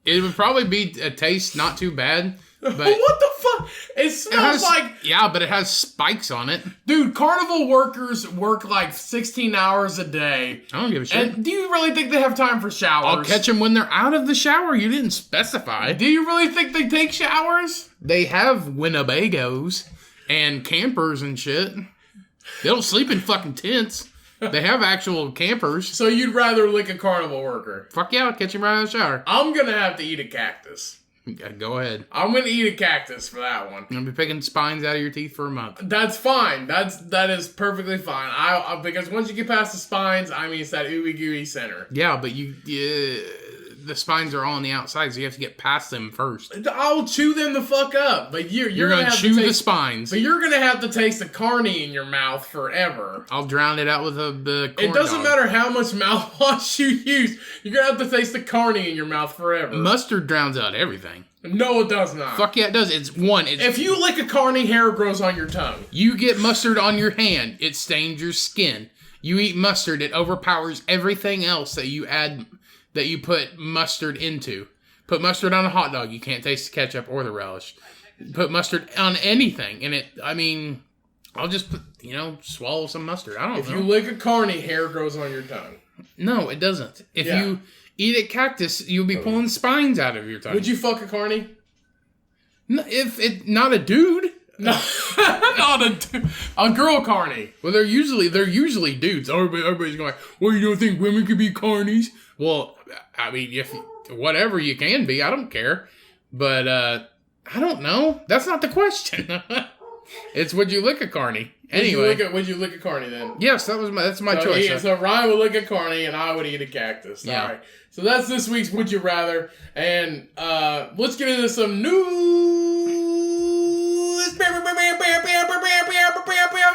It would probably be a taste not too bad. But what the fuck? It smells like... Yeah, but it has spikes on it. Dude, carnival workers work like 16 hours a day. I don't give a shit. And do you really think they have time for showers? I'll catch them when they're out of the shower. You didn't specify. Do you really think they take showers? They have Winnebagos and campers and shit. They don't sleep in fucking tents. They have actual campers. So you'd rather lick a carnival worker? Fuck yeah, I'll catch him right out of the shower. I'm going to have to eat a cactus. Go ahead. I'm going to eat a cactus for that one. I'm going to be picking spines out of your teeth for a month. That's fine. That is perfectly fine. Because once you get past the spines, I mean, it's that ooey gooey center. Yeah, but the spines are all on the outside, so you have to get past them first. I'll chew them the fuck up. But you're going to chew the spines. But you're going to have to taste the carny in your mouth forever. I'll drown it out with the corn It doesn't dog. matter how much mouthwash you use. You're going to have to taste the carny in your mouth forever. Mustard drowns out everything. No, it does not. Fuck yeah, it does. If you lick a carny, hair grows on your tongue. You get mustard on your hand, it stains your skin. You eat mustard, it overpowers everything else that you add, that you put mustard into. Put mustard on a hot dog, you can't taste the ketchup or the relish. Put mustard on anything, and I'll just swallow some mustard. I don't know. If you lick a carny, hair grows on your tongue. No, it doesn't. If you eat a cactus, you'll be pulling spines out of your tongue. Would you fuck a carny? No, if it not a dude. No, not a girl carny. Well, they're usually dudes. Everybody's going, well, you don't think women could be carnies? Well, I mean, if whatever you can be, I don't care. But I don't know. That's not the question. It's would you lick a carny? Anyway, would you lick a carny then? Yes, that's my choice. So Ryan would lick a carny, and I would eat a cactus. Yeah. All right. So that's this week's Would You Rather, and let's get into some news.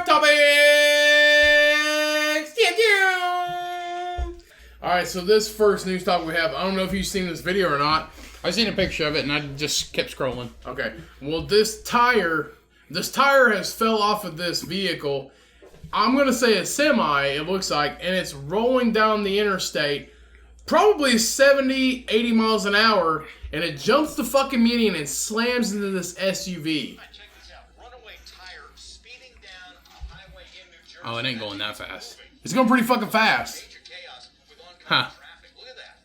Topics. All right. So this first news topic we have, I don't know if you've seen this video or not. I seen a picture of it, and I just kept scrolling. Okay. Well, this tire has fell off of this vehicle, I'm going to say a semi, it looks like, and it's rolling down the interstate, probably 70, 80 miles an hour, and it jumps the fucking median and slams into this SUV. Check this out. Runaway tire speeding down a highway in New Jersey. Oh, it ain't going that fast. It's going pretty fucking fast. Major chaos with oncoming Huh. traffic. Look at that.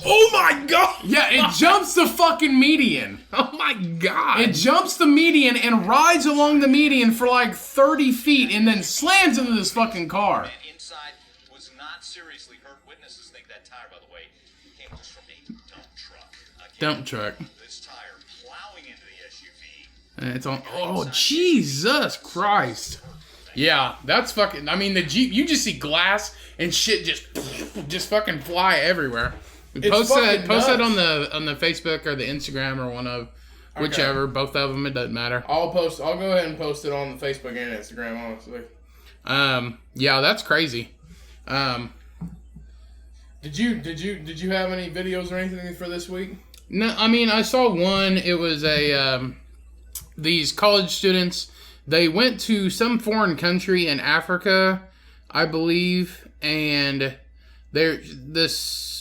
Oh my god! Yeah, it jumps the fucking median. Oh my god! It jumps the median and rides along the median for like 30 feet and then slams into this fucking car. Man inside was not seriously hurt. Witnesses think that tire, by the way, came just from a dump truck. Dump truck. This tire plowing into the SUV. And it's on. Oh, Jesus Christ. Yeah, that's fucking. I mean, the Jeep, you just see glass and shit just fucking fly everywhere. Post that on the Facebook or the Instagram or one of whichever, both of them. It doesn't matter. I'll go ahead and post it on the Facebook and Instagram, honestly. Yeah, that's crazy. Did you have any videos or anything for this week? No, I mean, I saw one. It was these college students. They went to some foreign country in Africa, I believe, and this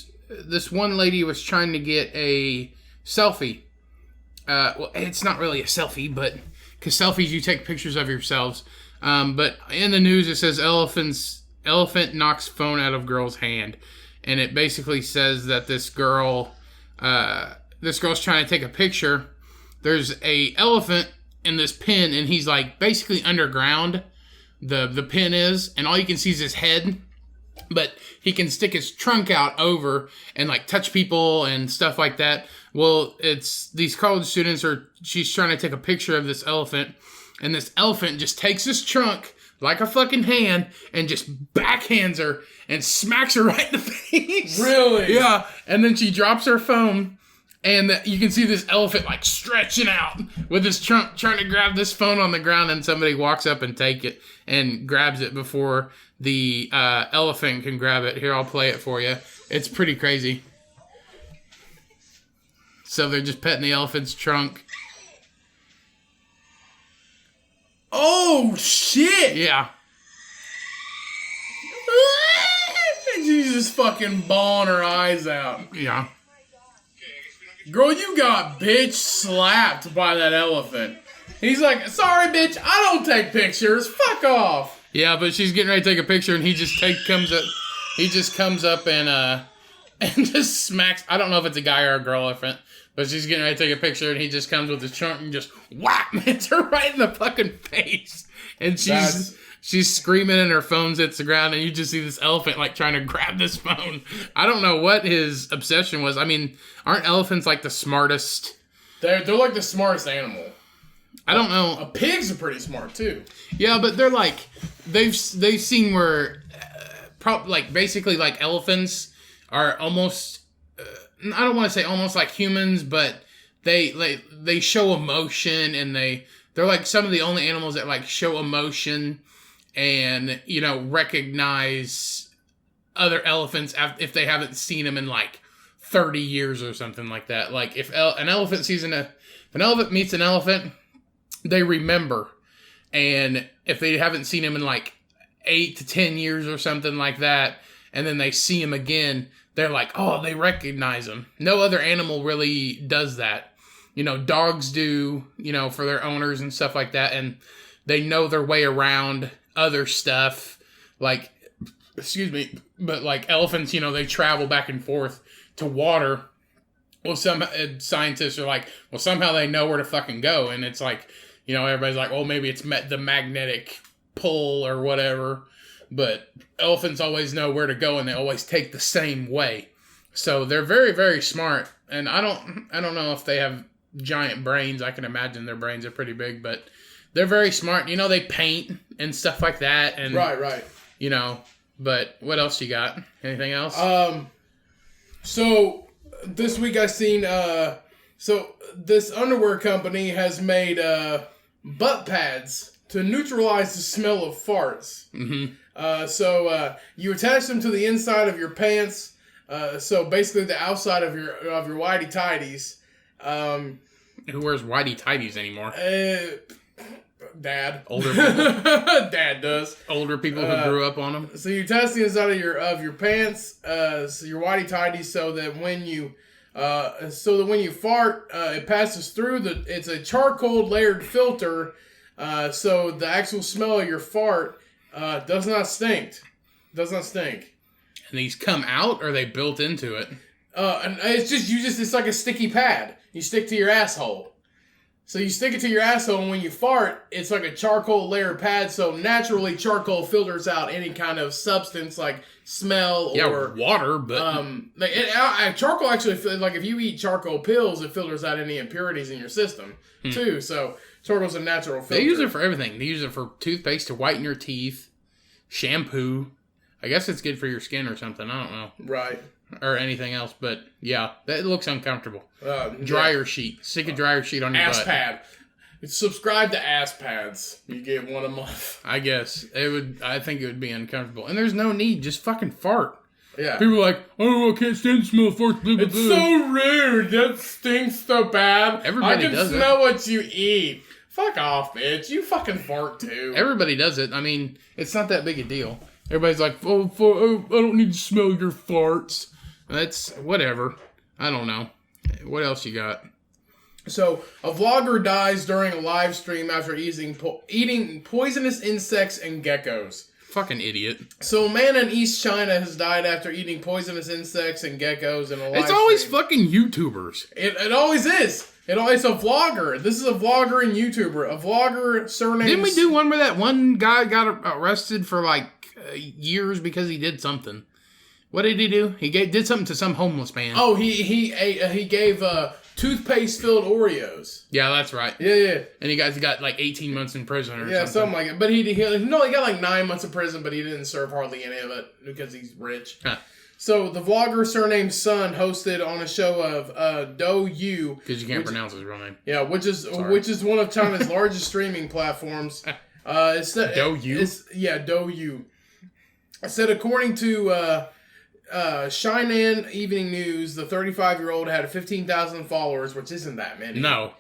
one lady was trying to get a selfie. Well, it's not really a selfie, but because selfies, you take pictures of yourselves. But in the news, it says elephant knocks phone out of girl's hand, and it basically says that this girl's trying to take a picture. There's a elephant in this pen, and he's like basically underground. The pen is, and all you can see is his head. But he can stick his trunk out over and like touch people and stuff like that. Well, it's these college students she's trying to take a picture of this elephant, and this elephant just takes his trunk like a fucking hand and just backhands her and smacks her right in the face. Really? Yeah. And then she drops her phone, and you can see this elephant like stretching out with his trunk trying to grab this phone on the ground, and somebody walks up and take it and grabs it before the elephant can grab it. Here, I'll play it for you. It's pretty crazy. So they're just petting the elephant's trunk. Oh, shit! Yeah. She's just fucking bawling her eyes out. Yeah. Girl, you got bitch slapped by that elephant. He's like, sorry, bitch, I don't take pictures. Fuck off. Yeah, but she's getting ready to take a picture, and he just comes up and just smacks. I don't know if it's a guy or a girl elephant, but she's getting ready to take a picture, and he just comes with his trunk and just whap, hits her right in the fucking face, and she's screaming, and her phone hits the ground, and you just see this elephant like trying to grab this phone. I don't know what his obsession was. I mean, aren't elephants like the smartest? They're like the smartest animal. I don't know. Pigs are pretty smart too. Yeah, but they're like they've seen where basically like elephants are almost I don't want to say almost like humans, but they show emotion, and they're like some of the only animals that like show emotion and recognize other elephants if they haven't seen them in like 30 years or something like that. Like if an elephant meets an elephant, they remember. And if they haven't seen him in like 8 to 10 years or something like that, and then they see him again, they're like, oh, they recognize him. No other animal really does that. Dogs do, for their owners and stuff like that. And they know their way around other stuff. Like, excuse me, but like elephants, they travel back and forth to water. Well, some scientists are like, well, somehow they know where to fucking go. And it's like, everybody's like, well, maybe it's the magnetic pull or whatever. But elephants always know where to go, and they always take the same way. So they're very, very smart. And I don't know if they have giant brains. I can imagine their brains are pretty big, but they're very smart. They paint and stuff like that. And Right. But what else you got? Anything else? So this week I seen this underwear company has made butt pads to neutralize the smell of farts. Mm-hmm. So you attach them to the inside of your pants. So basically the outside of your whitey tighties. who wears whitey tighties anymore. Dad. Older people. Dad does. Older people who grew up on them. So you're testing this out of your pants, so your whitey tighties, so that when you fart, it passes through it's a charcoal layered filter, so the actual smell of your fart does not stink. Does not stink. And these come out, or are they built into it? And it's like a sticky pad. You stick to your asshole. So you stick it to your asshole, and when you fart, it's like a charcoal layer pad, so naturally charcoal filters out any kind of substance like smell or water, but charcoal actually, like if you eat charcoal pills, it filters out any impurities in your system too. So charcoal's a natural filter. They use it for everything. They use it for toothpaste to whiten your teeth, shampoo. I guess it's good for your skin or something. I don't know. Right. Or anything else, but yeah, that looks uncomfortable. Dryer sheet. Stick a dryer sheet on your ass butt. pad. Subscribe to ass pads. You get one a month. I guess I think it would be uncomfortable, and there's no need. Just fucking fart. Yeah. People are like, oh, I can't stand the smell of farts. Blah, blah, It's blah. so rude. That stinks so bad. Everybody I does can smell what you eat. Fuck off, bitch. You fucking fart too. Everybody does it. I mean, it's not that big a deal. Everybody's like, oh, I don't need to smell your farts. That's whatever. I don't know. What else you got? So, a vlogger dies during a live stream after eating poisonous insects and geckos. Fucking idiot. So, a man in East China has died after eating poisonous insects and geckos in a live It's always stream. fucking YouTubers. It always is. It's a vlogger. This is a vlogger and YouTuber. A vlogger surname. Didn't we do one where that one guy got arrested for like years because he did something? What did he do? He did something to some homeless man. Oh, he gave toothpaste filled Oreos. Yeah, that's right. Yeah. And he got like 18 months in prison or Yeah, something. something like it. But he got like 9 months of prison, but he didn't serve hardly any of it because he's rich. Huh. So the vlogger surnamed Sun hosted on a show of Do You. Because you can't pronounce his real name. Yeah, which is one of China's largest streaming platforms. Do You? Yeah, Do You. I said according to Shinan Evening News, the 35-year-old had 15,000 followers, which isn't that many. No.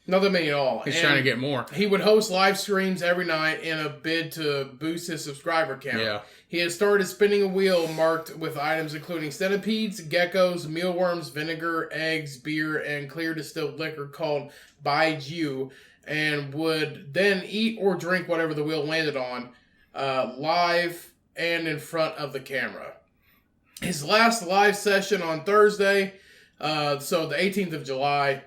Not that many at all. He's trying to get more. He would host live streams every night in a bid to boost his subscriber count. Yeah. He had started spinning a wheel marked with items including centipedes, geckos, mealworms, vinegar, eggs, beer, and clear distilled liquor called Baijiu, and would then eat or drink whatever the wheel landed on, live and in front of the camera. His last live session on Thursday, so the 18th of July,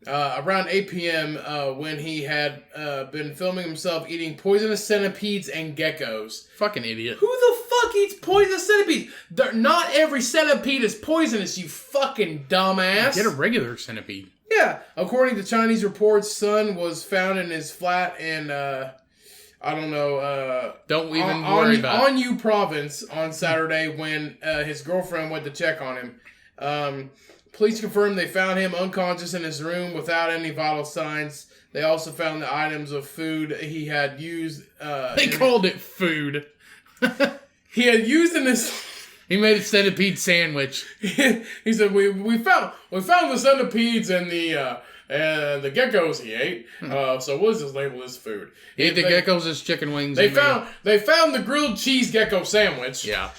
around 8 p.m. When he had been filming himself eating poisonous centipedes and geckos. Fucking idiot. Who the fuck eats poisonous centipedes? Not every centipede is poisonous, you fucking dumbass. Get a regular centipede. Yeah. According to Chinese reports, Sun was found in his flat in, Don't even worry about it. Anyu province on Saturday when his girlfriend went to check on him. Police confirmed they found him unconscious in his room without any vital signs. They also found the items of food he had used. They called it food. He had used in his. He made a centipede sandwich. He said, "We found the centipedes and the geckos he ate. So we'll just label this food." He ate the geckos as chicken wings. They found the grilled cheese gecko sandwich. Yeah.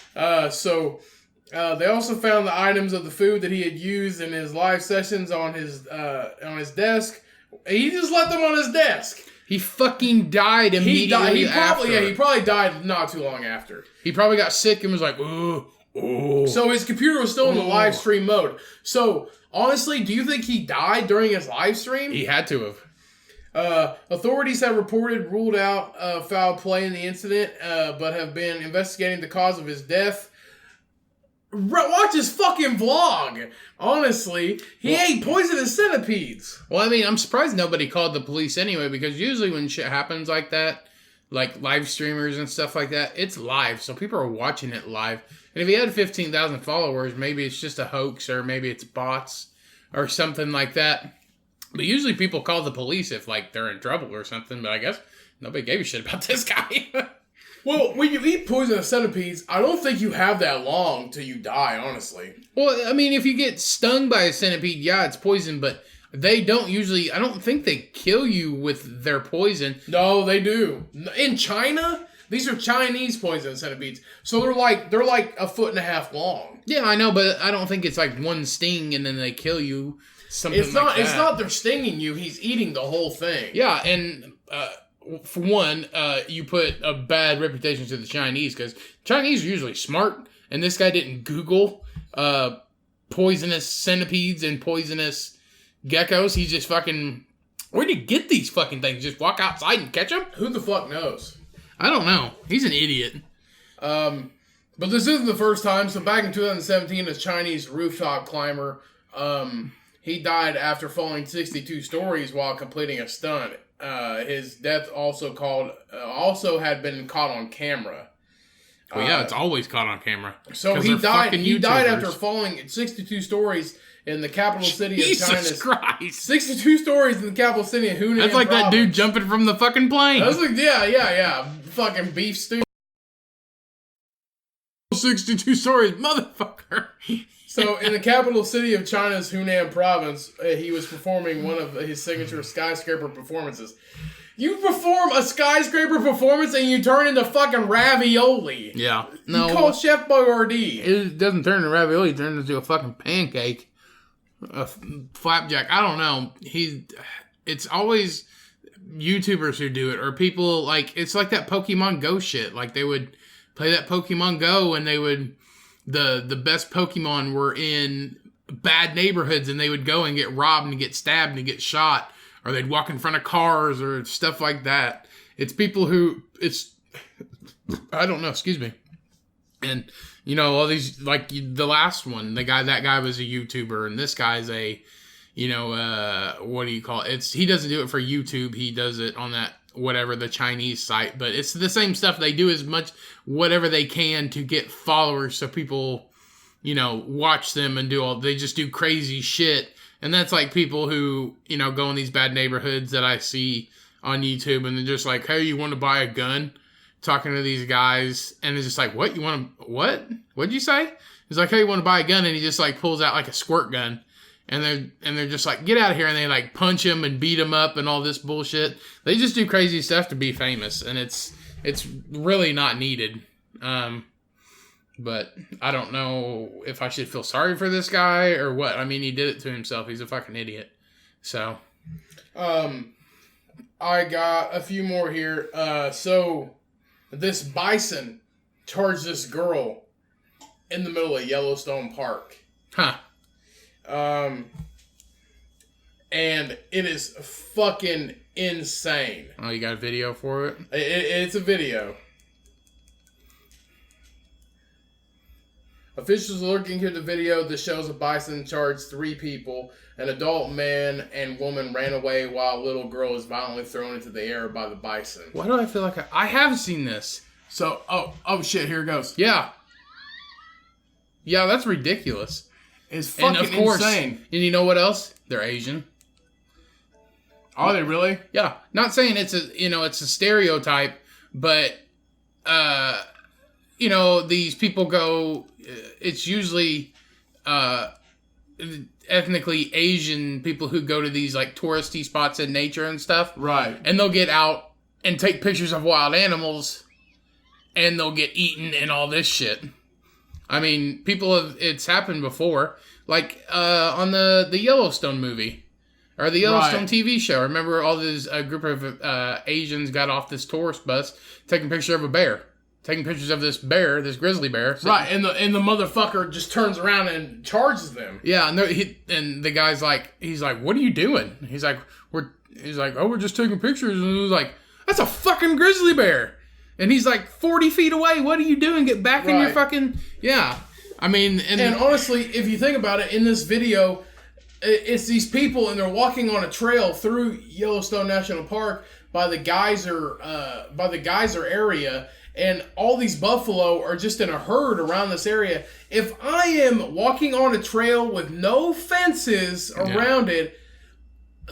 They also found the items of the food that he had used in his live sessions on his desk. He just left them on his desk. He fucking died immediately after. He probably died not too long after. He probably got sick and was like, ooh. So his computer was still in the live stream mode. So, honestly, do you think he died during his live stream? He had to have. Authorities have ruled out foul play in the incident, but have been investigating the cause of his death. Watch his fucking vlog. Honestly, he ate poisonous centipedes. Well, I mean, I'm surprised nobody called the police anyway, because usually when shit happens like that, like live streamers and stuff like that, it's live, so people are watching it live. And if he had 15,000 followers, maybe it's just a hoax, or maybe it's bots, or something like that. But usually people call the police if, like, they're in trouble or something, but I guess nobody gave a shit about this guy. Well, when you eat poisonous centipedes, I don't think you have that long till you die, honestly. Well, I mean, if you get stung by a centipede, yeah, it's poison, but they don't usually, I don't think they kill you with their poison. No, they do. In China, these are Chinese poison centipedes. So they're like 1.5 feet long. Yeah, I know, but I don't think it's like one sting and then they kill you. Something It's not. like that. It's not. They're stinging you. He's eating the whole thing. Yeah, and for one, you put a bad reputation to the Chinese because Chinese are usually smart, and this guy didn't Google poisonous centipedes and poisonous geckos. He just fucking, where'd you get these fucking things? Just walk outside and catch them? Who the fuck knows? I don't know. He's an idiot. But this isn't the first time. So back in 2017, a Chinese rooftop climber, he died after falling 62 stories while completing a stunt. His death also had been caught on camera. Well, yeah, it's always caught on camera. So he died. He died after falling 62 stories in the capital city of China's. Jesus Christ! 62 stories in the capital city of Hunan. That's like province. that dude jumping from the fucking plane. I was like, yeah. Fucking beef stew. 62 stories, motherfucker. So, in the capital city of China's Hunan province, he was performing one of his signature skyscraper performances. You perform a skyscraper performance and you turn into fucking ravioli. Yeah. No. You call Chef Boyardee. It doesn't turn into ravioli, it turns into a fucking pancake. A flapjack. I don't know. It's always YouTubers who do it, or people like, it's like that Pokemon Go shit. Like, they would play that Pokemon Go and they would, the best Pokemon were in bad neighborhoods and they would go and get robbed and get stabbed and get shot, or they'd walk in front of cars or stuff like that. It's people who, I don't know, excuse me. And, you know, all these, like the last one, that guy was a YouTuber, and this guy's a, you know, what do you call it? He doesn't do it for YouTube. He does it on that, whatever, the Chinese site, but it's the same stuff. They do as much, whatever they can to get followers so people, you know, watch them and they just do crazy shit. And that's like people who, you know, go in these bad neighborhoods that I see on YouTube, and they're just like, hey, you want to buy a gun? Talking to these guys, and it's just like, what? You want to, what? What'd you say? He's like, hey, you want to buy a gun? And he just like pulls out like a squirt gun. And they're just like, get out of here. And they like punch him and beat him up and all this bullshit. They just do crazy stuff to be famous. And it's really not needed. But I don't know if I should feel sorry for this guy or what. I mean, he did it to himself. He's a fucking idiot. So, I got a few more here. So this bison charged this girl in the middle of Yellowstone Park. Huh. And it is fucking insane. Oh, you got a video for it? It's a video. Officials are looking at the video that shows a bison charged 3 people. An adult man and woman ran away while a little girl was violently thrown into the air by the bison. Why do I feel like I have seen this? So, oh shit, here it goes. Yeah. Yeah, that's ridiculous. It's fucking insane. And you know what else? They're Asian. Are they really? Yeah. Not saying it's a stereotype, but you know, these people go, it's usually ethnically Asian people who go to these like touristy spots in nature and stuff. Right. And they'll get out and take pictures of wild animals, and they'll get eaten and all this shit. I mean, it's happened before. Like on the Yellowstone movie. Or the Yellowstone TV show. Remember all this group of Asians got off this tourist bus taking a picture of a bear. Taking pictures of this bear, this grizzly bear. Right, and the motherfucker just turns around and charges them. Yeah, and the guy's like, he's like, what are you doing? He's like, we're just taking pictures. And he was like, that's a fucking grizzly bear. And he's like 40 feet away. What are you doing? Get back in your fucking... Yeah. I mean... And honestly, if you think about it, in this video, it's these people and they're walking on a trail through Yellowstone National Park by the geyser area, and all these buffalo are just in a herd around this area. If I am walking on a trail with no fences around it,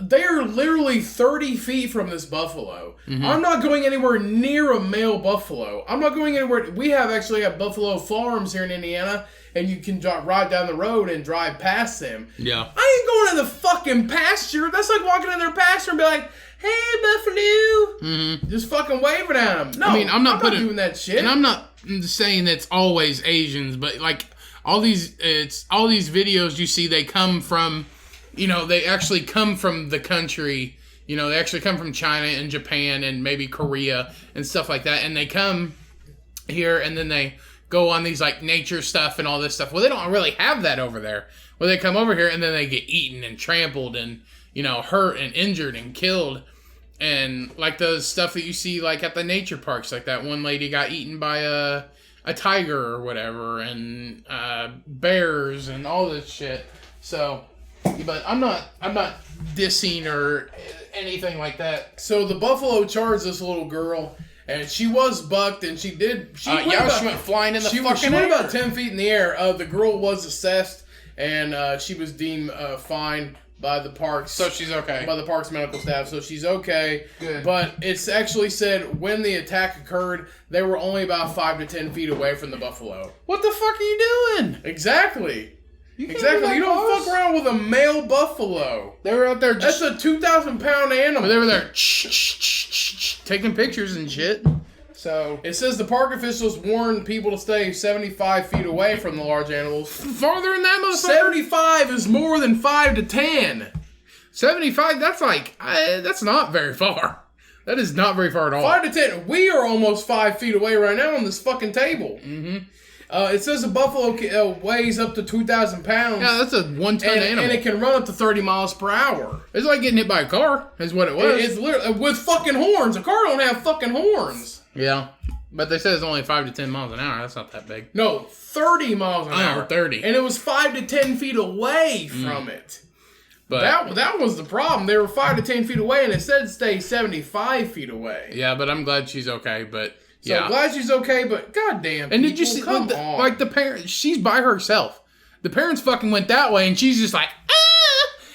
they are literally 30 feet from this buffalo. Mm-hmm. I'm not going anywhere near a male buffalo. I'm not going anywhere. We actually have buffalo farms here in Indiana, and you can ride down the road and drive past them. Yeah. I ain't going in the fucking pasture. That's like walking in their pasture and be like, hey, buffalo. Mm-hmm. Just fucking waving at them. No, I mean, I'm not doing that shit. And I'm not saying it's always Asians, but like all these videos you see, they come from, they actually come from the country. They actually come from China and Japan and maybe Korea and stuff like that. And they come here and then they go on these like nature stuff and all this stuff. Well, they don't really have that over there. Well, they come over here and then they get eaten and trampled and, hurt and injured and killed. And like the stuff that you see like at the nature parks, like that one lady got eaten by a tiger or whatever, and bears and all this shit. So, but I'm not dissing or anything like that. So the buffalo charged this little girl, and she was bucked, and she went flying in the she fucking went air. about 10 feet in the air. The girl was assessed, and she was deemed fine by the parks. So she's okay. By the parks medical staff, so she's okay. Good. But it's actually said when the attack occurred, they were only about 5 to 10 feet away from the buffalo. What the fuck are you doing? Exactly. Exactly. You don't fuck around with a male buffalo. They were out there That's a 2,000-pound animal. They were there taking pictures and shit. So it says the park officials warned people to stay 75 feet away from the large animals. Farther than that, motherfucker? 75 is more than 5 to 10. 75, that's like, that's not very far. That is not very far at all. 5 to 10. We are almost 5 feet away right now on this fucking table. Mm-hmm. It says a buffalo weighs up to 2,000 pounds. Yeah, that's a one-ton animal. And it can run up to 30 miles per hour. It's like getting hit by a car, is what it was. It's literally with fucking horns. A car don't have fucking horns. Yeah. But they said it's only 5 to 10 miles an hour. That's not that big. No, 30 miles an hour. 30. And it was 5 to 10 feet away from it. But that was the problem. They were 5 to 10 feet away, and it said stay 75 feet away. Yeah, but I'm glad she's okay. But So yeah, I'm glad she's okay, but goddamn. and people, did you see come like, on. like the parents? She's by herself. The parents fucking went that way, and she's just like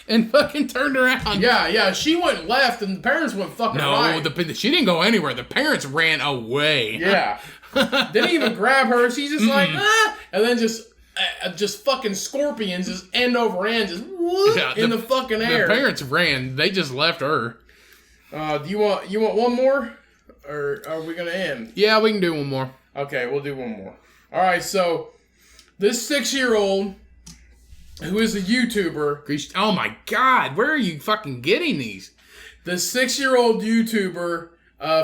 and fucking turned around. Yeah. She went left, and the parents went fucking right. No, she didn't go anywhere. The parents ran away. Yeah. Didn't even grab her. She's just like, and then just fucking scorpions just end over end, just whoop, in the fucking air. The parents ran. They just left her. Do you want one more, or are we gonna end? Yeah, we can do one more. Okay, we'll do one more. All right, so this 6-year-old who is a YouTuber. Oh my God, where are you fucking getting these? The 6-year-old YouTuber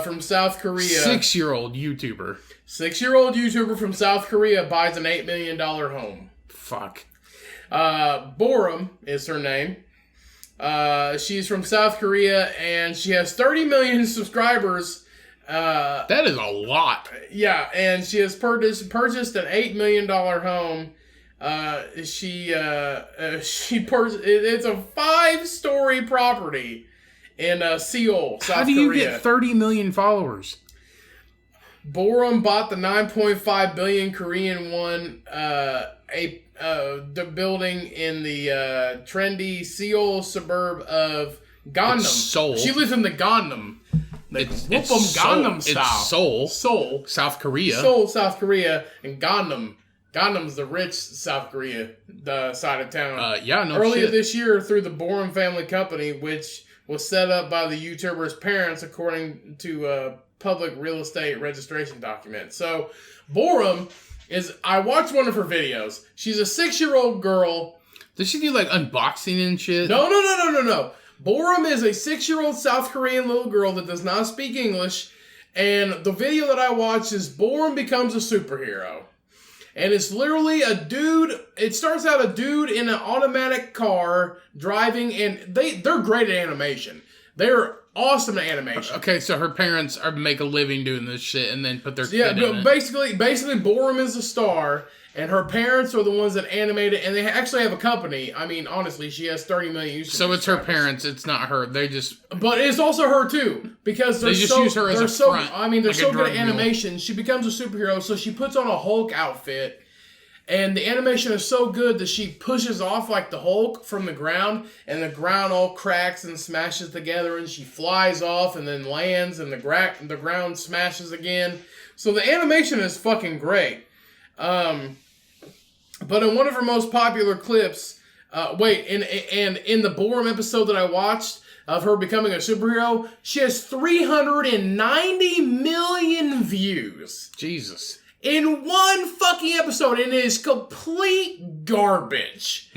from South Korea. 6-year-old YouTuber. 6-year-old YouTuber from South Korea buys an $8 million home. Fuck. Borum is her name. She's from South Korea, and she has 30 million subscribers. That is a lot. Yeah, and she has purchased an $8 million home. She purchased. It's a 5-story property in Seoul, South Korea. How do you get 30 million followers? Borum bought the 9.5 billion Korean won the building in the trendy Seoul suburb of Gangnam. It's Seoul. She lives in the Gangnam. It's Gangnam Seoul. style. It's Seoul. Seoul. South Korea. Seoul, South Korea, and Gangnam. Gangnam's the rich South Korea side of town. Earlier this year, through the Borum family company, which was set up by the YouTuber's parents, according to public real estate registration document. So, Borum I watched one of her videos. She's a 6-year-old girl. Does she do like unboxing and shit? No. Borum is a 6-year-old South Korean little girl that does not speak English. And the video that I watched is Borum becomes a superhero. And it's literally a dude. It starts out a dude in an automatic car driving, and they're great at animation. They're awesome at animation. Okay, so her parents make a living doing this shit and then put their kid in it. Basically, Borum is the star, and her parents are the ones that animate it, and they actually have a company. I mean, honestly, she has 30 million users. So it's her parents, it's not her. They just... But it's also her, too, because they just use her as a front. I mean, they're so good at animation. She becomes a superhero, so she puts on a Hulk outfit, And the animation is so good that she pushes off like the Hulk from the ground, and the ground all cracks and smashes together, and she flies off and then lands, and the ground smashes again. So the animation is fucking great. But in one of her most popular clips, in the Borum episode that I watched of her becoming a superhero, she has 390 million views. Jesus. In one fucking episode, and it is complete garbage.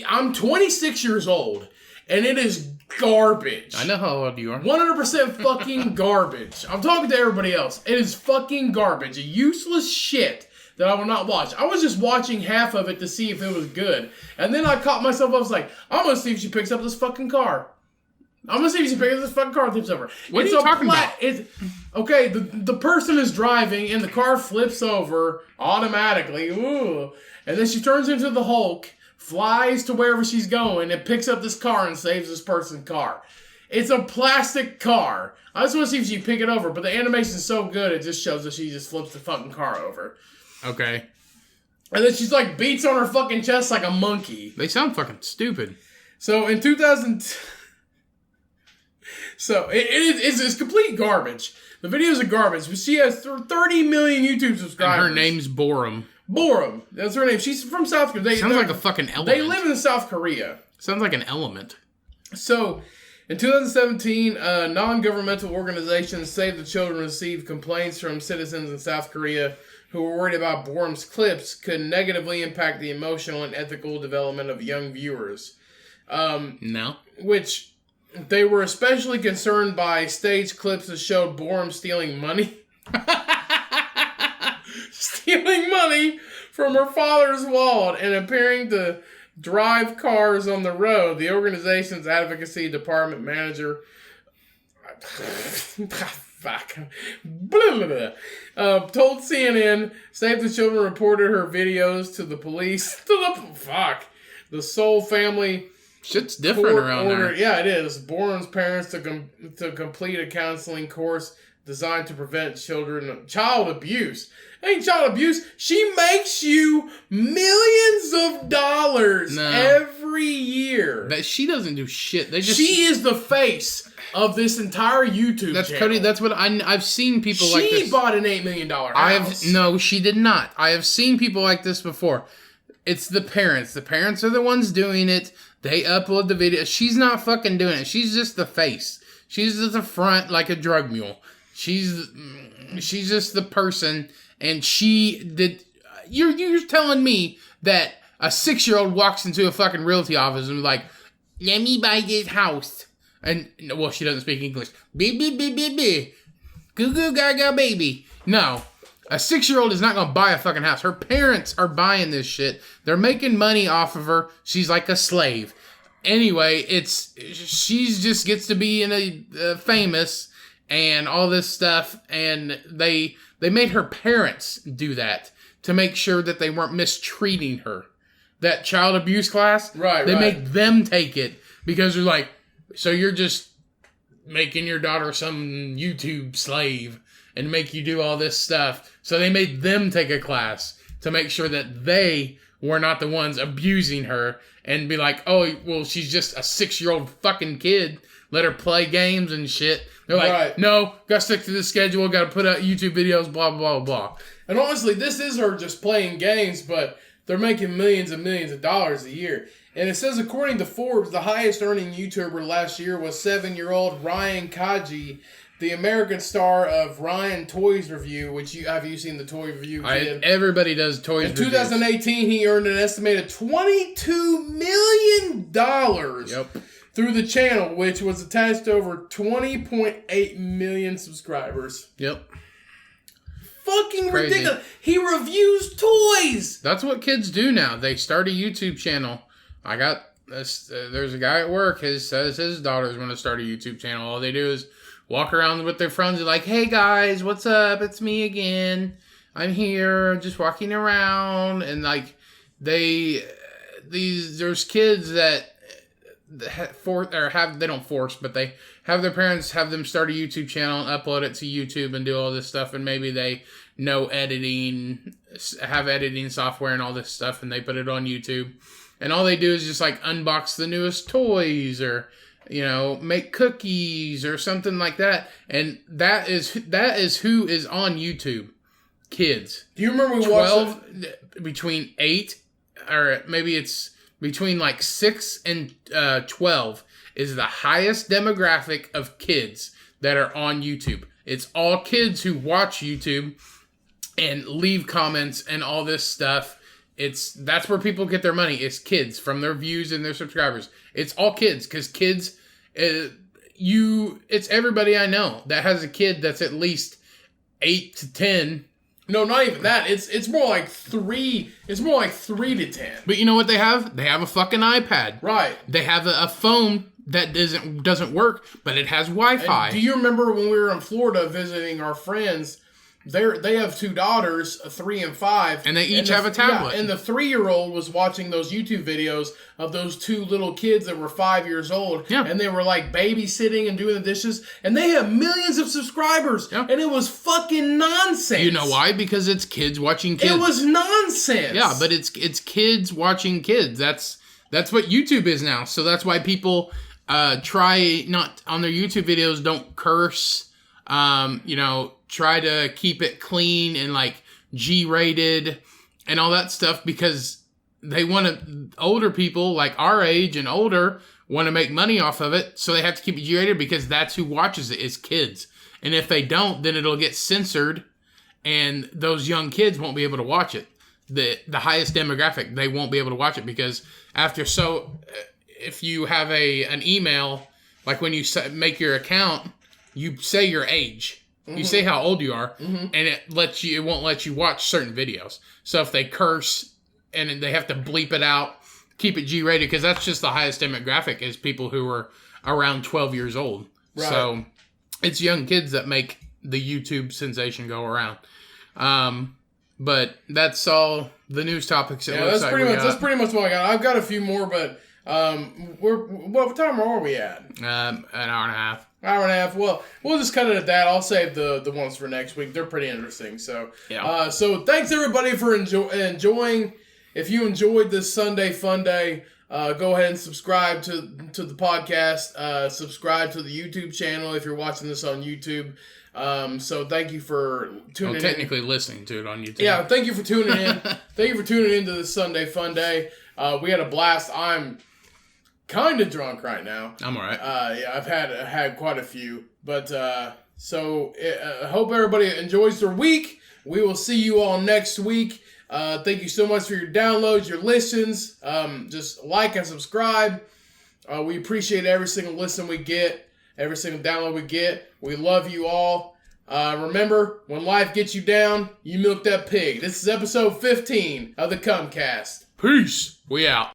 I'm 26 years old, and it is garbage. I know how old you are. 100% fucking garbage. I'm talking to everybody else. It is fucking garbage. Useless shit that I will not watch. I was just watching half of it to see if it was good. And then I caught myself, I was like, I'm going to see if she picks up this fucking car. I'm going to see if she picks up this fucking car and tips over. What are you talking about? Okay, the person is driving and the car flips over automatically. Ooh. And then she turns into the Hulk, flies to wherever she's going, and picks up this car and saves this person's car. It's a plastic car. I just want to see if she can pick it over, but the animation's so good, it just shows that she just flips the fucking car over. Okay. And then she's like beats on her fucking chest like a monkey. They sound fucking stupid. So in 2000... So it's complete garbage. The videos are garbage, but she has 30 million YouTube subscribers. And her name's Borum. Borum. That's her name. She's from South Korea. Sounds like a fucking element. They live in South Korea. Sounds like an element. So, in 2017, non-governmental organizations Save the Children received complaints from citizens in South Korea who were worried about Borum's clips could negatively impact the emotional and ethical development of young viewers. No. Which... They were especially concerned by staged clips that showed Borum stealing money. Stealing money from her father's wallet and appearing to drive cars on the road. The organization's advocacy department manager... told CNN, Save the Children reported her videos to the police. The Seoul family... Shit's different around there. Yeah, it is. Borum's parents to complete a counseling course designed to prevent child abuse. Ain't child abuse. She makes you millions of dollars every year. But she doesn't do shit. She is the face of this entire YouTube channel. Cody. That's what I've seen people like this. She bought an $8 million house. No, she did not. I have seen people like this before. It's the parents. The parents are the ones doing it. They upload the video. She's not fucking doing it. She's just the face. She's just the front like a drug mule. She's just the person. And she did... You're telling me that a 6-year-old walks into a fucking realty office and is like, let me buy this house. And, well, she doesn't speak English. Baby. Goo goo gaga baby. No. A 6-year-old is not going to buy a fucking house. Her parents are buying this shit. They're making money off of her. She's like a slave. Anyway, she just gets to be in a famous and all this stuff. And they made her parents do that to make sure that they weren't mistreating her. That child abuse class, they make them take it because they're like, so you're just making your daughter some YouTube slave and make you do all this stuff. So they made them take a class to make sure that they were not the ones abusing her and be like, oh, well, she's just a 6-year-old fucking kid. Let her play games and shit. They're like, no, gotta stick to the schedule, gotta put out YouTube videos, blah, blah, blah. And honestly, this is her just playing games, but they're making millions and millions of dollars a year. And it says, according to Forbes, the highest earning YouTuber last year was 7-year-old Ryan Kaji, the American star of Ryan Toys Review, which have you seen the Toy Review? Everybody does Toys Review. In 2018, he earned an estimated $22 million through the channel, which was attached to over 20.8 million subscribers. Yep. Fucking crazy. Ridiculous. He reviews toys. That's what kids do now. They start a YouTube channel. I got this. There's a guy at work. Says his daughter's going to start a YouTube channel. All they do is walk around with their friends and like, hey guys, what's up? It's me again. I'm here, just walking around. And like, there's kids that they don't force, but they have their parents have them start a YouTube channel and upload it to YouTube and do all this stuff, and maybe they know editing, have editing software and all this stuff, and they put it on YouTube. And all they do is just like unbox the newest toys or, make cookies or something like that. And that is who is on YouTube. Kids. Do you remember we 12, between 8, or maybe it's between like 6 and 12 is the highest demographic of kids that are on YouTube. It's all kids who watch YouTube and leave comments and all this stuff. That's where people get their money. It's kids from their views and their subscribers. It's all kids, because kids, it's everybody I know that has a kid that's at least 8 to 10. No, not even that. It's more like 3. It's more like 3 to 10. But you know what they have? They have a fucking iPad. Right. They have a phone that doesn't work, but it has Wi-Fi. And do you remember when we were in Florida visiting our friends? They have 2 daughters, 3 and 5. And they each have a tablet. Yeah, and the 3-year-old was watching those YouTube videos of those 2 little kids that were 5 years old. Yeah. And they were like babysitting and doing the dishes. And they have millions of subscribers. Yeah. And it was fucking nonsense. You know why? Because it's kids watching kids. It was nonsense. Yeah, but it's kids watching kids. That's what YouTube is now. So that's why people try not on their YouTube videos, don't curse. Try to keep it clean and like G-rated and all that stuff, because they want to, older people like our age and older want to make money off of it. So they have to keep it G-rated because that's who watches it, is kids. And if they don't, then it'll get censored and those young kids won't be able to watch it. The highest demographic, they won't be able to watch it, because if you have an email, like when you make your account, you say your age. Mm-hmm. You say how old you are, and it won't let you watch certain videos. So if they curse and they have to bleep it out, keep it G-rated, because that's just the highest demographic, is people who are around 12 years old. Right. So it's young kids that make the YouTube sensation go around. But that's all the news topics. That's pretty much what I got. I've got a few more, but what time are we at? An hour and a half. Hour and a half. Well, we'll just cut it at that. I'll save the ones for next week. They're pretty interesting. So, yeah. So thanks everybody for enjoying. If you enjoyed this Sunday Funday, go ahead and subscribe to the podcast. Subscribe to the YouTube channel if you're watching this on YouTube. So thank you for tuning in. Technically listening to it on YouTube. Yeah, thank you for tuning in. Thank you for tuning into this Sunday Funday. We had a blast. I'm kind of drunk right now. I'm all right. Yeah, I've had quite a few. But so I hope everybody enjoys their week. We will see you all next week. Thank you so much for your downloads, your listens. Just like and subscribe. We appreciate every single listen we get, every single download we get. We love you all. Remember, when life gets you down, you milk that pig. This is episode 15 of the Cummcast. Peace. We out.